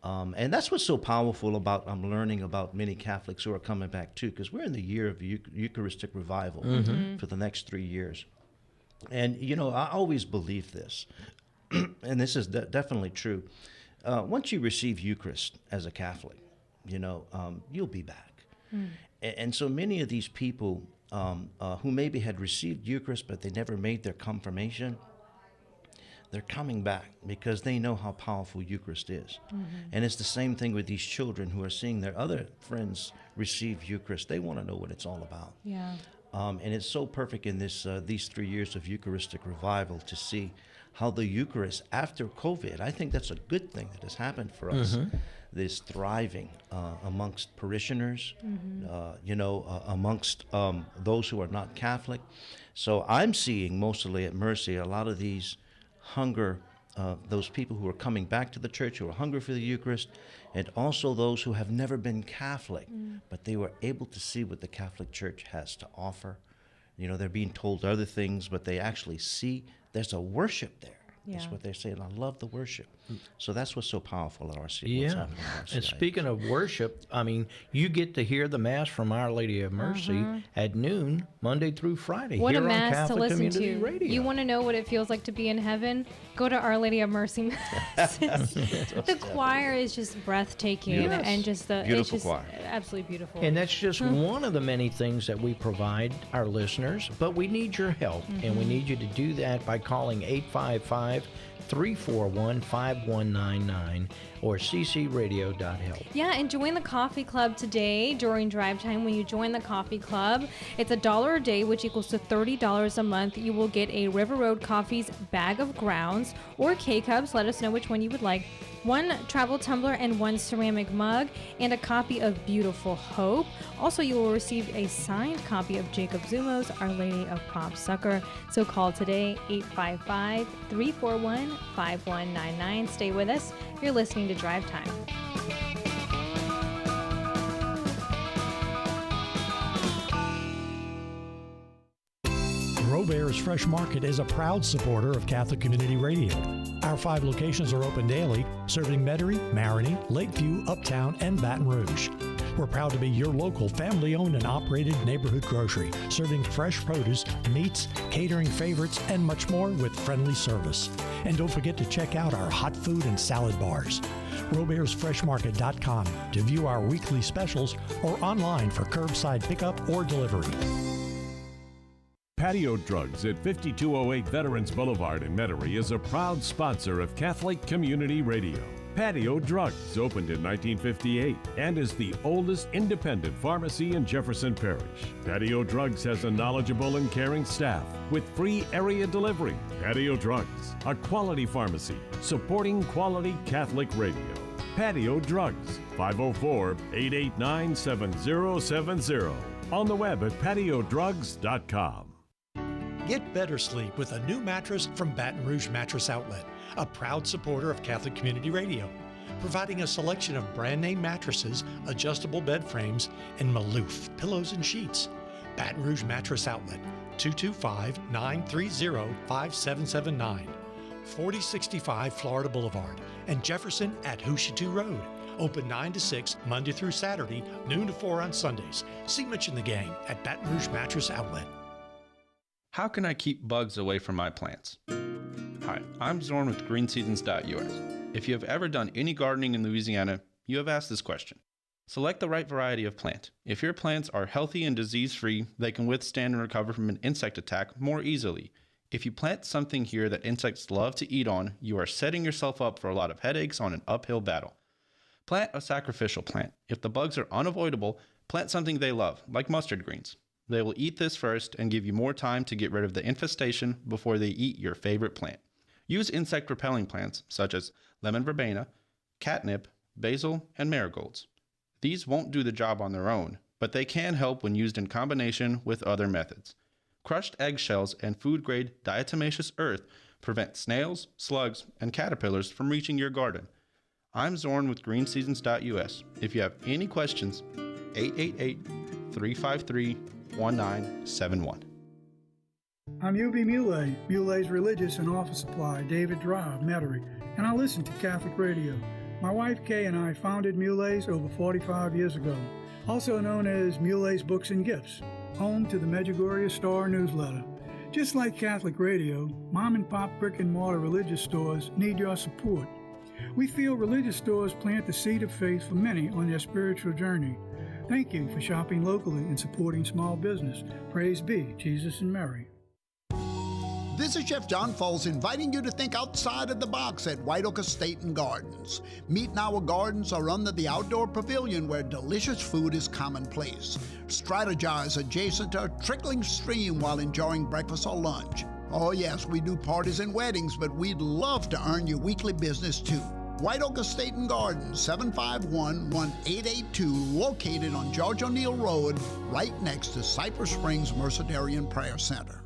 Speaker 3: And that's what's so powerful about I'm learning about many Catholics who are coming back too, because we're in the year of Eucharistic revival for the next 3 years. And I always believe this, and this is definitely true. Once you receive Eucharist as a Catholic, you'll be back. And so many of these people who maybe had received Eucharist but they never made their confirmation, they're coming back because they know how powerful Eucharist is. And it's the same thing with these children who are seeing their other friends receive Eucharist. They want to know what it's all about.
Speaker 2: Yeah.
Speaker 3: And it's so perfect in these 3 years of Eucharistic revival to see how the Eucharist, after COVID, I think that's a good thing that has happened for us, this thriving amongst parishioners, amongst those who are not Catholic. So I'm seeing mostly at Mercy a lot of these hunger, those people who are coming back to the church, who are hungry for the Eucharist, and also those who have never been Catholic, but they were able to see what the Catholic Church has to offer. They're being told other things, but they actually see there's a worship there.
Speaker 2: Yeah.
Speaker 3: That's what they're saying. I love the worship. So that's what's so powerful at RC.
Speaker 4: Yeah. And speaking of worship, you get to hear the Mass from Our Lady of Mercy at noon, Monday through Friday.
Speaker 2: What
Speaker 4: here
Speaker 2: a Mass
Speaker 4: on Catholic
Speaker 2: to listen
Speaker 4: Community
Speaker 2: to.
Speaker 4: Radio.
Speaker 2: You want to know what it feels like to be in heaven? Go to Our Lady of Mercy Masses. The choir is just breathtaking, and just
Speaker 3: Beautiful choir.
Speaker 2: Absolutely beautiful.
Speaker 4: And that's just one of the many things that we provide our listeners, but we need your help, and we need you to do that by calling 855-341-5199 or ccradio.help.
Speaker 2: Yeah, and join the coffee club today during drive time. When you join the coffee club, it's $1 a day, which equals to $30 a month. You will get a River Road Coffee's bag of grounds or K-Cups. Let us know which one you would like. 1 travel tumbler and 1 ceramic mug, and a copy of Beautiful Hope. Also, you will receive a signed copy of Jacob Zumo's Our Lady of Prompt Succor. So call today, 855-341-5199. Stay with us. You're listening to Drive Time.
Speaker 20: Robert's Fresh Market is a proud supporter of Catholic Community Radio. Our 5 locations are open daily, serving Metairie, Marigny, Lakeview, Uptown, and Baton Rouge. We're proud to be your local family-owned and operated neighborhood grocery, serving fresh produce, meats, catering favorites, and much more with friendly service. And don't forget to check out our hot food and salad bars. RobertsFreshMarket.com to view our weekly specials or online for curbside pickup or delivery.
Speaker 21: Patio Drugs at 5208 Veterans Boulevard in Metairie is a proud sponsor of Catholic Community Radio. Patio Drugs opened in 1958 and is the oldest independent pharmacy in Jefferson Parish. Patio Drugs has a knowledgeable and caring staff with free area delivery. Patio Drugs, a quality pharmacy supporting quality Catholic radio. Patio Drugs, 504-889-7070. On the web at patiodrugs.com.
Speaker 20: Get better sleep with a new mattress from Baton Rouge Mattress Outlet, a proud supporter of Catholic Community Radio, providing a selection of brand name mattresses, adjustable bed frames, and Maloof pillows and sheets. Baton Rouge Mattress Outlet, 225-930-5779, 4065 Florida Boulevard, and Jefferson at Housatoo Road. Open 9 to 6 Monday through Saturday, noon to 4 on Sundays. See Mitch and the gang at Baton Rouge Mattress Outlet.
Speaker 22: How can I keep bugs away from my plants? Hi, I'm Zorn with greenseasons.us. If you have ever done any gardening in Louisiana, you have asked this question. Select the right variety of plant. If your plants are healthy and disease-free, they can withstand and recover from an insect attack more easily. If you plant something here that insects love to eat on, you are setting yourself up for a lot of headaches on an uphill battle. Plant a sacrificial plant. If the bugs are unavoidable, plant something they love, like mustard greens. They will eat this first and give you more time to get rid of the infestation before they eat your favorite plant. Use insect-repelling plants such as lemon verbena, catnip, basil, and marigolds. These won't do the job on their own, but they can help when used in combination with other methods. Crushed eggshells and food-grade diatomaceous earth prevent snails, slugs, and caterpillars from reaching your garden. I'm Zorn with greenseasons.us. If you have any questions, 888-353-1971.
Speaker 23: I'm UB Muley, Muley's Religious and Office Supply, David Drive, Metairie, and I listen to Catholic Radio. My wife Kay and I founded Muley's over 45 years ago, also known as Muley's Books and Gifts, home to the Medjugorje Star newsletter. Just like Catholic Radio, mom and pop brick and mortar religious stores need your support. We feel religious stores plant the seed of faith for many on their spiritual journey. Thank you for shopping locally and supporting small business. Praise be Jesus and Mary.
Speaker 24: This is Chef John Foles inviting you to think outside of the box at White Oak Estate and Gardens. Meet and Our Gardens are under the outdoor pavilion where delicious food is commonplace. Strategize adjacent to a trickling stream while enjoying breakfast or lunch. Oh yes, we do parties and weddings, but we'd love to earn your weekly business too. White Oak Estate and Gardens, 751-1882, located on George O'Neill Road, right next to Cypress Springs Mercedarian Prayer Center.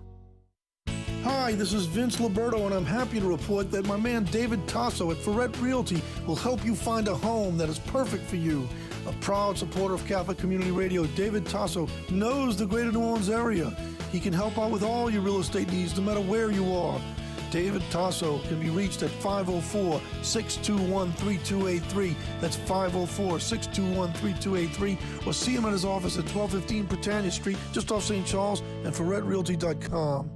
Speaker 25: Hi, this is Vince Liberto, and I'm happy to report that my man David Tasso at Ferret Realty will help you find a home that is perfect for you. A proud supporter of Catholic Community Radio, David Tasso knows the greater New Orleans area. He can help out with all your real estate needs, no matter where you are. David Tasso can be reached at 504-621-3283. That's 504-621-3283. Or see him at his office at 1215 Britannia Street, just off St. Charles, and ferretrealty.com.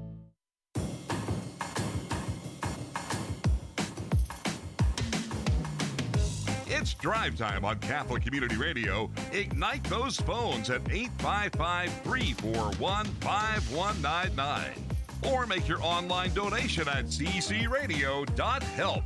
Speaker 1: It's Drive Time on Catholic Community Radio. Ignite those phones at 855-341-5199. Or make your online donation at ccradio.help.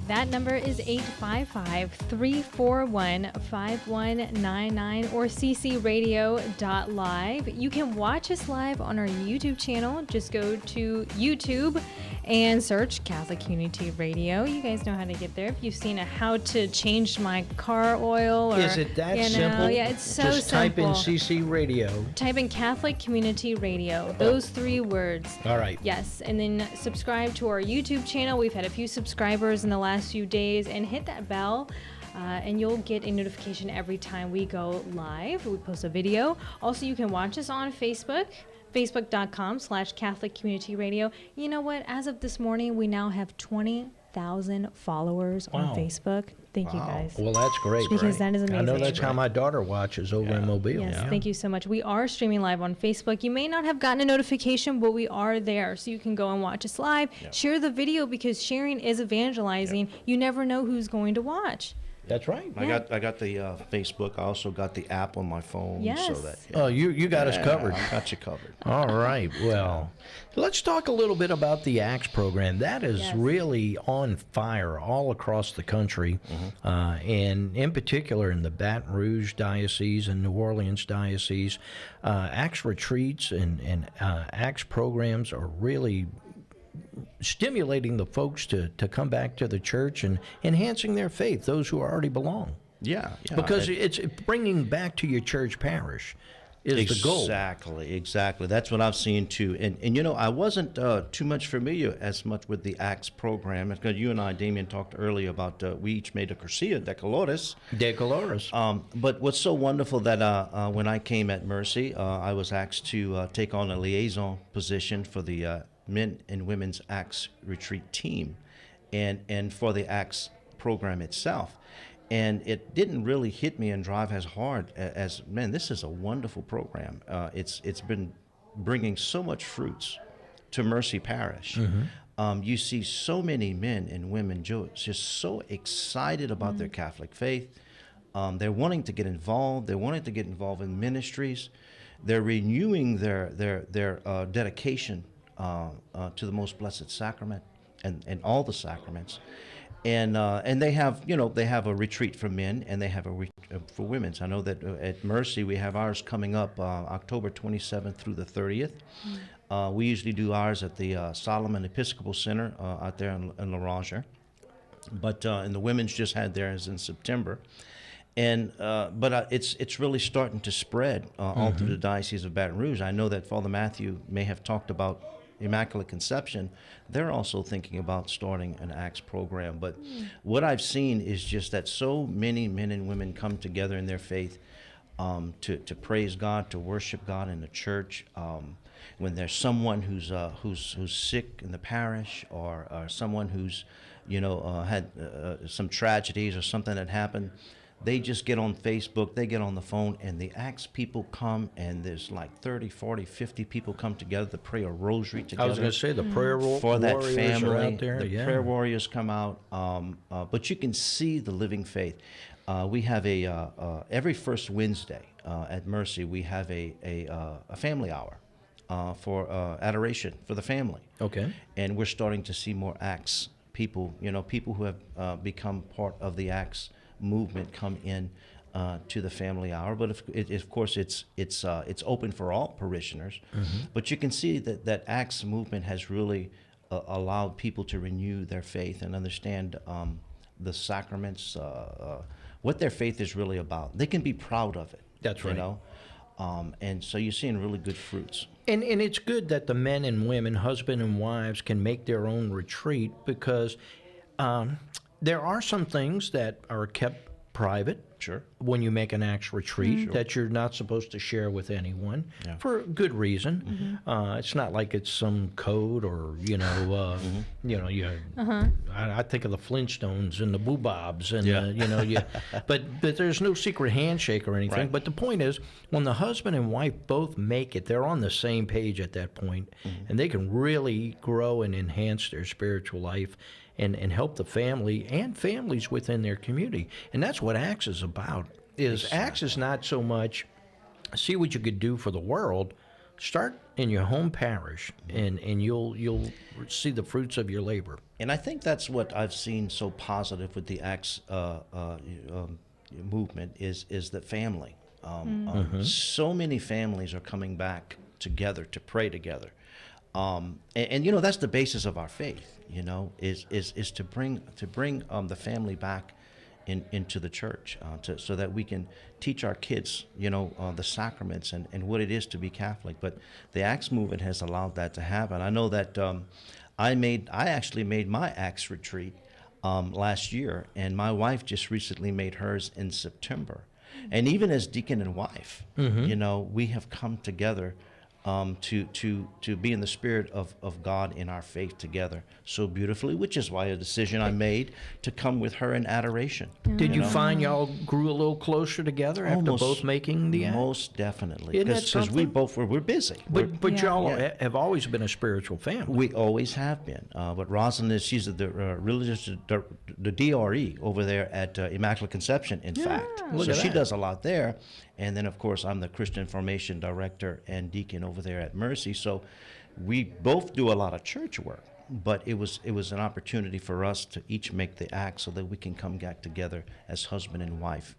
Speaker 2: That number is 855-341-5199 or ccradio.live. You can watch us live on our YouTube channel. Just go to YouTube and search Catholic Community Radio. You guys know how to get there. If you've seen how to change my car oil, or
Speaker 4: is it that simple?
Speaker 2: Yeah, it's so
Speaker 4: Just
Speaker 2: simple.
Speaker 4: Type in CC Radio.
Speaker 2: Type in Catholic Community Radio. Those 3 words.
Speaker 4: All right.
Speaker 2: Yes, and then subscribe to our YouTube channel. We've had a few subscribers in the last few days, and hit that bell. And you'll get a notification every time we go live. We post a video. Also, you can watch us on Facebook. Facebook.com/Catholic Community Radio. You know what? As of this morning, we now have 20,000 followers on Facebook. Thank you, guys.
Speaker 4: Well, that's great.
Speaker 2: Because that is amazing.
Speaker 4: I know that's how my daughter watches over in Mobile.
Speaker 2: Yes, thank you so much. We are streaming live on Facebook. You may not have gotten a notification, but we are there, so you can go and watch us live. Share the video, because sharing is evangelizing. You never know who's going to watch.
Speaker 4: That's right.
Speaker 3: I got the Facebook. I also got the app on my phone.
Speaker 2: Yes.
Speaker 3: So that,
Speaker 4: Oh, you got us covered.
Speaker 3: I got you covered.
Speaker 4: All right. Well, let's talk a little bit about the ACTS program. That is really on fire all across the country, and in particular in the Baton Rouge Diocese and New Orleans Diocese. ACTS retreats and ACTS programs are really stimulating the folks to come back to the church and enhancing their faith, those who already belong.
Speaker 3: Yeah.
Speaker 4: Because it's bringing back to your church parish is the goal.
Speaker 3: Exactly. That's what I've seen too. And I wasn't too much familiar as much with the ACTS program, because you and I, Damien, talked earlier about we each made a Cursillo de Colores. But what's so wonderful that when I came at Mercy, I was asked to take on a liaison position for the Men and Women's ACTS retreat team and for the ACTS program itself. And it didn't really hit me and drive as hard as, man, this is a wonderful program. It's been bringing so much fruits to Mercy Parish. You see so many men and women just so excited about their Catholic faith. They're wanting to get involved. They're wanting to get involved in ministries. They're renewing their dedication to the Most Blessed Sacrament and all the sacraments, and they have a retreat for men and they have a for women. So I know that at Mercy we have ours coming up October 27th through the 30th. We usually do ours at the Solomon Episcopal Center out there in La Roger, but and the women's just had theirs in September. And but it's really starting to spread all through the Diocese of Baton Rouge. I know that Father Matthew may have talked about Immaculate Conception. They're also thinking about starting an ACTS program. But what I've seen is just that so many men and women come together in their faith to praise God, to worship God in the church. When there's someone who's sick in the parish, or someone who's had some tragedies or something that happened, they just get on Facebook, they get on the phone, and the ACTS people come, and there's like 30, 40, 50 people come together to pray a rosary together.
Speaker 4: I was going to say, the prayer
Speaker 3: for that family.
Speaker 4: Are out there.
Speaker 3: The prayer warriors come out, but you can see the living faith. We have every first Wednesday at Mercy, we have a family hour for adoration for the family.
Speaker 4: Okay.
Speaker 3: And we're starting to see more ACTS people, people who have become part of the ACTS movement come in to the family hour. But of course it's open for all parishioners. But you can see that ACTS movement has really allowed people to renew their faith and understand the sacraments, what their faith is really about. They can be proud of it.
Speaker 4: That's right.
Speaker 3: And so you're seeing really good fruits.
Speaker 4: And it's good that the men and women, husband and wives, can make their own retreat, because there are some things that are kept private.
Speaker 3: Sure.
Speaker 4: When you make an ACTS retreat, that you're not supposed to share with anyone for good reason. It's not like it's some code or I think of the Flintstones and the Boobobs and but there's no secret handshake or anything.
Speaker 3: Right.
Speaker 4: But the point is, when the husband and wife both make it, they're on the same page at that point, and they can really grow and enhance their spiritual life and help the family and families within their community. And that's what ACTS is about. ACTS is not so much see what you could do for the world. Start in your home parish, and you'll see the fruits of your labor.
Speaker 3: And I think that's what I've seen so positive with the ACTS movement is the family. So many families are coming back together to pray together. And that's the basis of our faith, is to bring the family back into the church, so that we can teach our kids, the sacraments and what it is to be Catholic. But the ACTS movement has allowed that to happen. I know that I actually made my ACTS retreat last year, and my wife just recently made hers in September. And even as deacon and wife, we have come together to be in the spirit of God in our faith together so beautifully, which is why a decision I made to come with her in adoration.
Speaker 4: Did you find y'all grew a little closer together after both making the act?
Speaker 3: Most definitely.
Speaker 4: Isn't that
Speaker 3: Because
Speaker 4: something?
Speaker 3: we both we're busy.
Speaker 4: But y'all have always been a spiritual family.
Speaker 3: We always have been. But Rosalind is, she's the religious, the DRE over there at Immaculate Conception, in fact.
Speaker 4: Look
Speaker 3: So
Speaker 4: at
Speaker 3: she
Speaker 4: that.
Speaker 3: does a lot there. And then, of course, I'm the Christian Information Director and Deacon over there at Mercy. So we both do a lot of church work. But it was an opportunity for us to each make the act so that we can come back together as husband and wife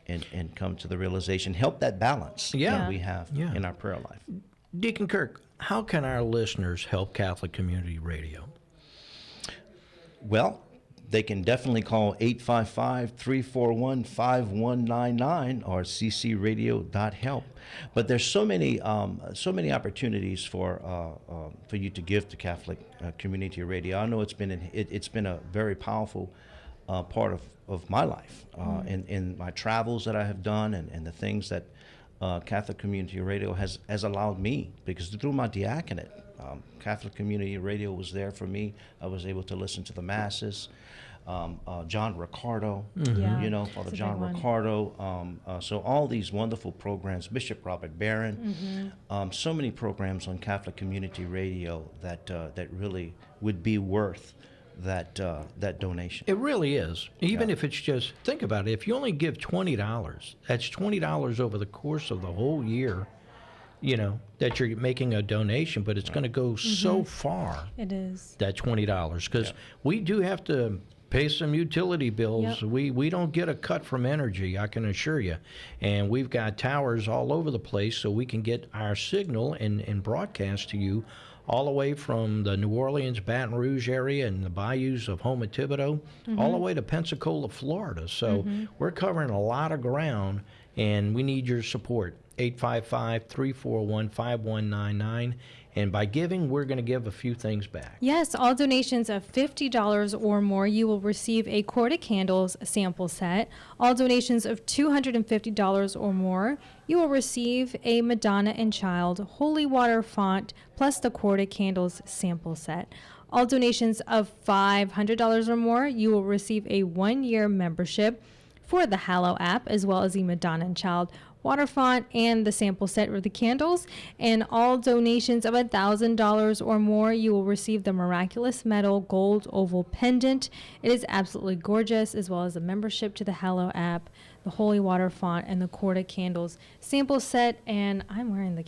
Speaker 3: and come to the realization, help that balance that we have in our prayer life.
Speaker 4: Deacon Kirk, how can our listeners help Catholic Community Radio?
Speaker 3: Well, they can definitely call 855-341-5199 or ccradio.help. But there's so many opportunities for you to give to Catholic Community Radio. I know it's been a very powerful part of my life in my travels that I have done and the things that Catholic Community Radio has allowed me, because through my diaconate, Catholic Community Radio was there for me. I was able to listen to the masses. John Ricardo, Father John Ricardo. So all these wonderful programs, Bishop Robert Barron, so many programs on Catholic Community Radio that really would be worth that donation.
Speaker 4: It really is. Even if it's just, think about it, if you only give $20, that's $20 over the course of the whole year, that you're making a donation, but it's going to go so far.
Speaker 2: It is.
Speaker 4: That $20, because we do have to pay some utility bills.
Speaker 2: Yep.
Speaker 4: We don't get a cut from energy, I can assure you. And we've got towers all over the place so we can get our signal and broadcast to you all the way from the New Orleans, Baton Rouge area and the bayous of Houma, Thibodeau, all the way to Pensacola, Florida. So we're covering a lot of ground, and we need your support. 855-341-5199. And by giving, we're going to give a few things back.
Speaker 2: Yes, all donations of $50 or more, you will receive a Quart of Candles sample set. All donations of $250 or more, you will receive a Madonna and Child holy water font plus the Quart of Candles sample set. All donations of $500 or more, you will receive a 1-year membership for the Hallow app, as well as the Madonna and Child water font and the sample set or the candles. And all donations of $1,000 or more, you will receive the Miraculous Metal Gold Oval Pendant. It is absolutely gorgeous, as well as a membership to the Hallow app, the Holy Water Font, and the Quart of Candles sample set. And I'm wearing the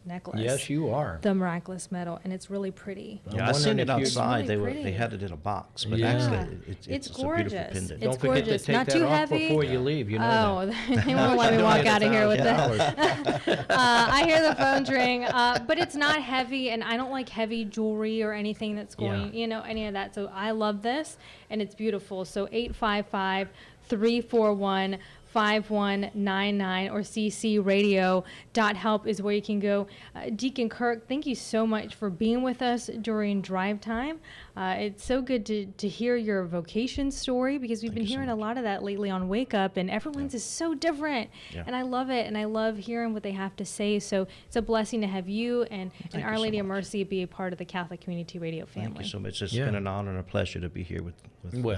Speaker 2: necklace.
Speaker 4: Yes, you are.
Speaker 2: The Miraculous Metal, and it's really pretty.
Speaker 3: Yeah, I seen it outside.
Speaker 2: Really
Speaker 3: they had it in a box, but
Speaker 2: Yeah.
Speaker 3: actually
Speaker 2: It's
Speaker 3: a
Speaker 2: gorgeous.
Speaker 3: beautiful pendant.
Speaker 2: It's
Speaker 4: Don't forget
Speaker 2: gorgeous.
Speaker 4: to take
Speaker 2: Not
Speaker 4: that
Speaker 2: too
Speaker 4: off
Speaker 2: heavy.
Speaker 4: before you leave. You know
Speaker 2: They won't let me walk out of here with
Speaker 4: $1,000.
Speaker 2: that. I hear the phones ring, but it's not heavy, and I don't like heavy jewelry or anything that's going, any of that. So I love this, and it's beautiful. So 855-341-5199 or ccradio.help is where you can go. Deacon Kirk, thank you so much for being with us during Drive Time. It's so good to hear your vocation story, because we've been hearing a lot of that lately on Wake Up, and everyone's is so different. And I love it, and I love hearing what they have to say. So it's a blessing to have you and Our Lady of Mercy be a part of the Catholic Community Radio family.
Speaker 3: Thank you so much. It's been an honor and a pleasure to be here with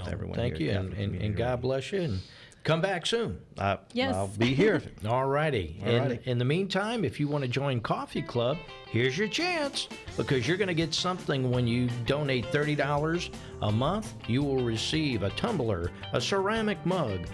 Speaker 3: everyone.
Speaker 4: Thank you, and God bless you. And come back soon.
Speaker 2: Yes.
Speaker 3: I'll be here.
Speaker 4: All righty.
Speaker 3: All righty.
Speaker 4: In the meantime, if you want to join Coffee Club, here's your chance, because you're going to get something when you donate $30 a month. You will receive a tumbler, a ceramic mug,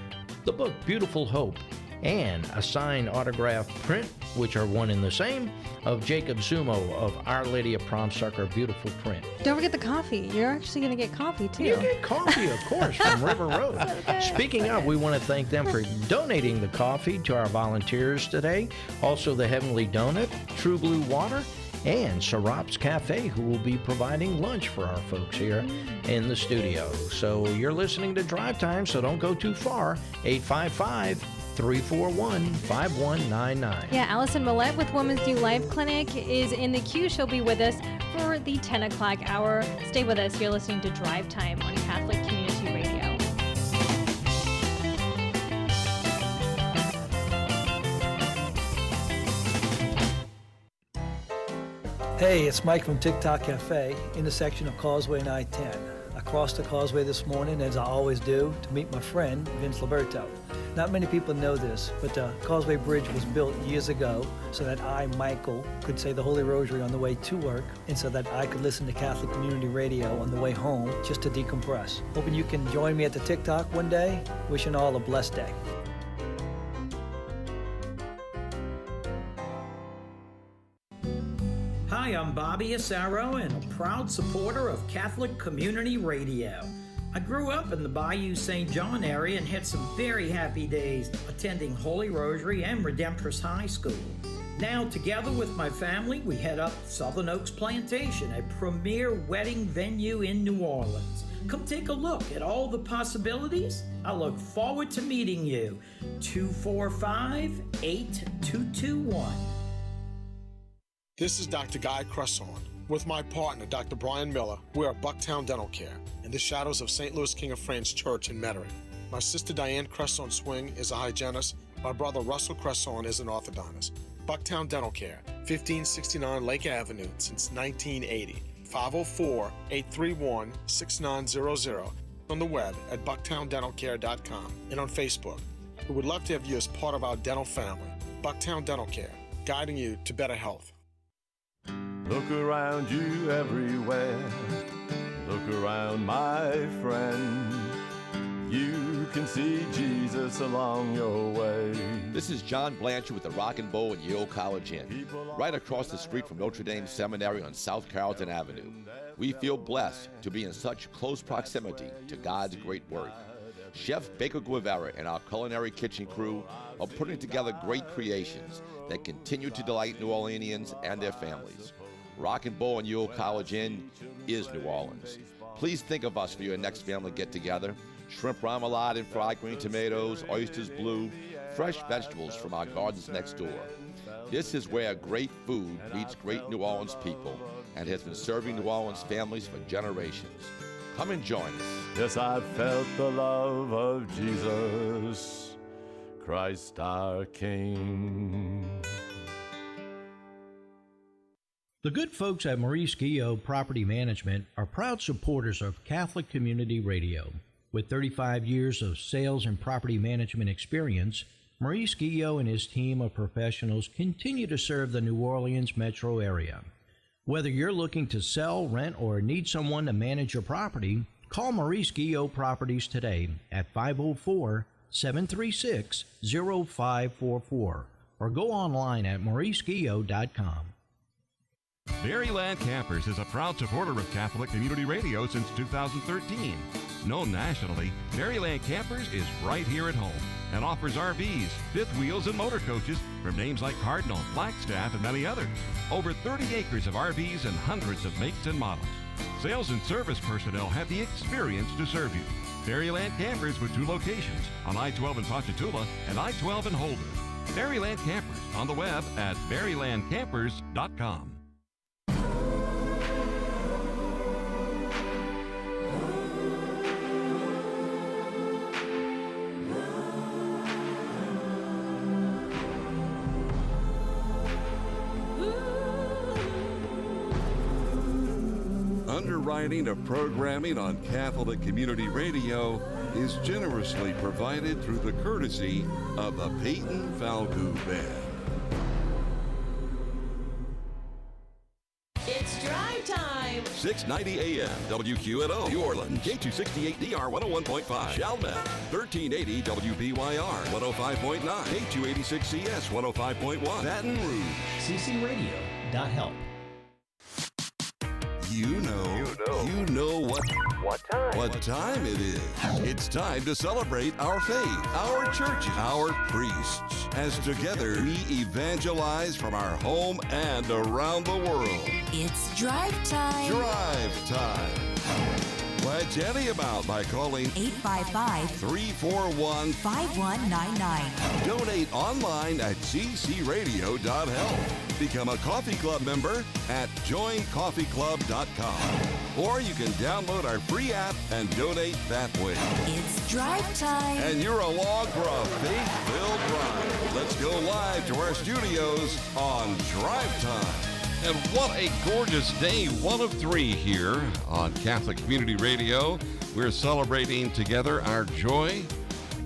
Speaker 4: the book Beautiful Hope, and a signed autograph print, which are one and the same, of Jacob Zumo of Our Lady of Prom Sucker Beautiful Print.
Speaker 2: Don't forget the coffee. You're actually going to get coffee, too.
Speaker 4: You get coffee, of course, from River Road. Speaking of, we want to thank them for donating the coffee to our volunteers today. Also, the Heavenly Donut, True Blue Water, and Sarap's Cafe, who will be providing lunch for our folks here in the studio. So you're listening to Drive Time, so don't go too far. 855-341-5199.
Speaker 2: Yeah, Allison Millette with Women's New Life Clinic is in the queue. She'll be with us for the 10 o'clock hour. Stay with us. You're listening to Drive Time on Catholic Community Radio.
Speaker 6: Hey, it's Mike from TikTok Cafe, intersection of Causeway and I-10. I crossed the causeway this morning, as I always do, to meet my friend, Vince Liberto. Not many people know this, but the Causeway Bridge was built years ago so that I, Michael, could say the Holy Rosary on the way to work, and so that I could listen to Catholic Community Radio on the way home just to decompress. Hoping you can join me at the TikTok one day. Wishing all a blessed day.
Speaker 7: Hi, I'm Bobby Asaro and a proud supporter of Catholic Community Radio. I grew up in the Bayou St. John area and had some very happy days attending Holy Rosary and Redemptorist High School. Now, together with my family, we head up Southern Oaks Plantation, a premier wedding venue in New Orleans. Come take a look at all the possibilities. I look forward to meeting you. 245-8221.
Speaker 8: This is Dr. Guy Cresson. With my partner, Dr. Brian Miller, we're at Bucktown Dental Care in the shadows of St. Louis King of France Church in Metairie. My sister Diane Cresson Swing is a hygienist. My brother Russell Cresson is an orthodontist. Bucktown Dental Care, 1569 Lake Avenue since 1980. 504-831-6900. On the web at bucktowndentalcare.com and on Facebook. We would love to have you as part of our dental family. Bucktown Dental Care, guiding you to better health.
Speaker 9: Look around you everywhere. Look around, my friend. You can see Jesus along your way.
Speaker 10: This is John Blanchard with the Rock and Bowl at Yale College Inn, right across the street from Notre Dame Seminary on South Carrollton Avenue. We feel blessed to be in such close proximity to God's great work. Chef Baker Guevara and our culinary kitchen crew are putting together great creations that continue to delight New Orleanians and their families. Rock and Bowl and Yale College Inn is New Orleans. Please think of us for your next family get-together. Shrimp remoulade and fried green tomatoes, oysters blue, fresh vegetables from our gardens next door. This is where great food meets great New Orleans people and has been serving New Orleans families for generations. Come and join us.
Speaker 9: Yes, I felt the love of Jesus, Christ our King.
Speaker 4: The good folks at Maurice Guillot Property Management are proud supporters of Catholic Community Radio. With 35 years of sales and property management experience, Maurice Guillot and his team of professionals continue to serve the New Orleans metro area. Whether you're looking to sell, rent, or need someone to manage your property, call Maurice Guillot Properties today at 504-736-0544 or go online at mauriceguillot.com.
Speaker 26: Maryland Campers is a proud supporter of Catholic Community Radio since 2013. Known nationally, Maryland Campers is right here at home and offers RVs, fifth wheels, and motor coaches from names like Cardinal, Flagstaff, and many others. Over 30 acres of RVs and hundreds of makes and models. Sales and service personnel have the experience to serve you. Maryland Campers with 2 locations on I-12 in Ponchatoula and I-12 in Holder. Maryland Campers on the web at marylandcampers.com.
Speaker 1: Underwriting of programming on Catholic Community Radio is generously provided through the courtesy of the Peyton Falgout Band.
Speaker 27: It's drive time.
Speaker 1: 690 AM, WQNO, New Orleans, K268DR 101.5, Chalmette, 1380 WBYR 105.9, K286CS 105.1, Baton Rouge,
Speaker 4: ccradio.help.
Speaker 1: You know what time it is. It's time to celebrate our faith, our churches, our priests, as together we evangelize from our home and around the world.
Speaker 27: It's drive time.
Speaker 1: Drive time. Pledge any amount by calling
Speaker 27: 855-341-5199.
Speaker 1: Donate online at ccradio.help. Become a Coffee Club member at joincoffeeclub.com. Or you can download our free app and donate that way.
Speaker 27: It's drive time.
Speaker 1: And you're along for a faith-filled ride. Let's go live to our studios on Drive Time. And what a gorgeous day, one of 3 here on Catholic Community Radio. We're celebrating together our joy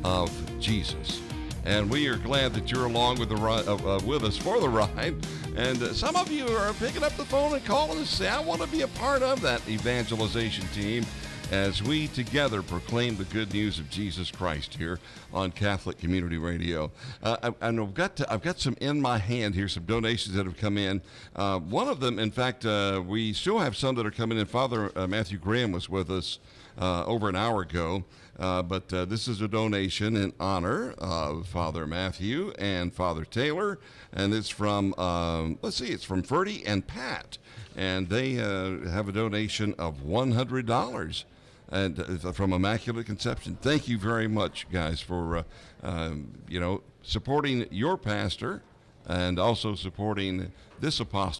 Speaker 1: of Jesus. And we are glad that you're along with with us for the ride. And some of you are picking up the phone and calling us, say, I want to be a part of that evangelization team as we together proclaim the good news of Jesus Christ here on Catholic Community Radio. And I've got some in my hand here, some donations that have come in. One of them, in fact, we still have some that are coming in. Father Matthew Graham was with us over an hour ago, but this is a donation in honor of Father Matthew and Father Taylor, and it's from, it's from Ferdy and Pat, and they have a donation of $100. And from Immaculate Conception. Thank you very much, guys, for supporting your pastor and also supporting this apostle.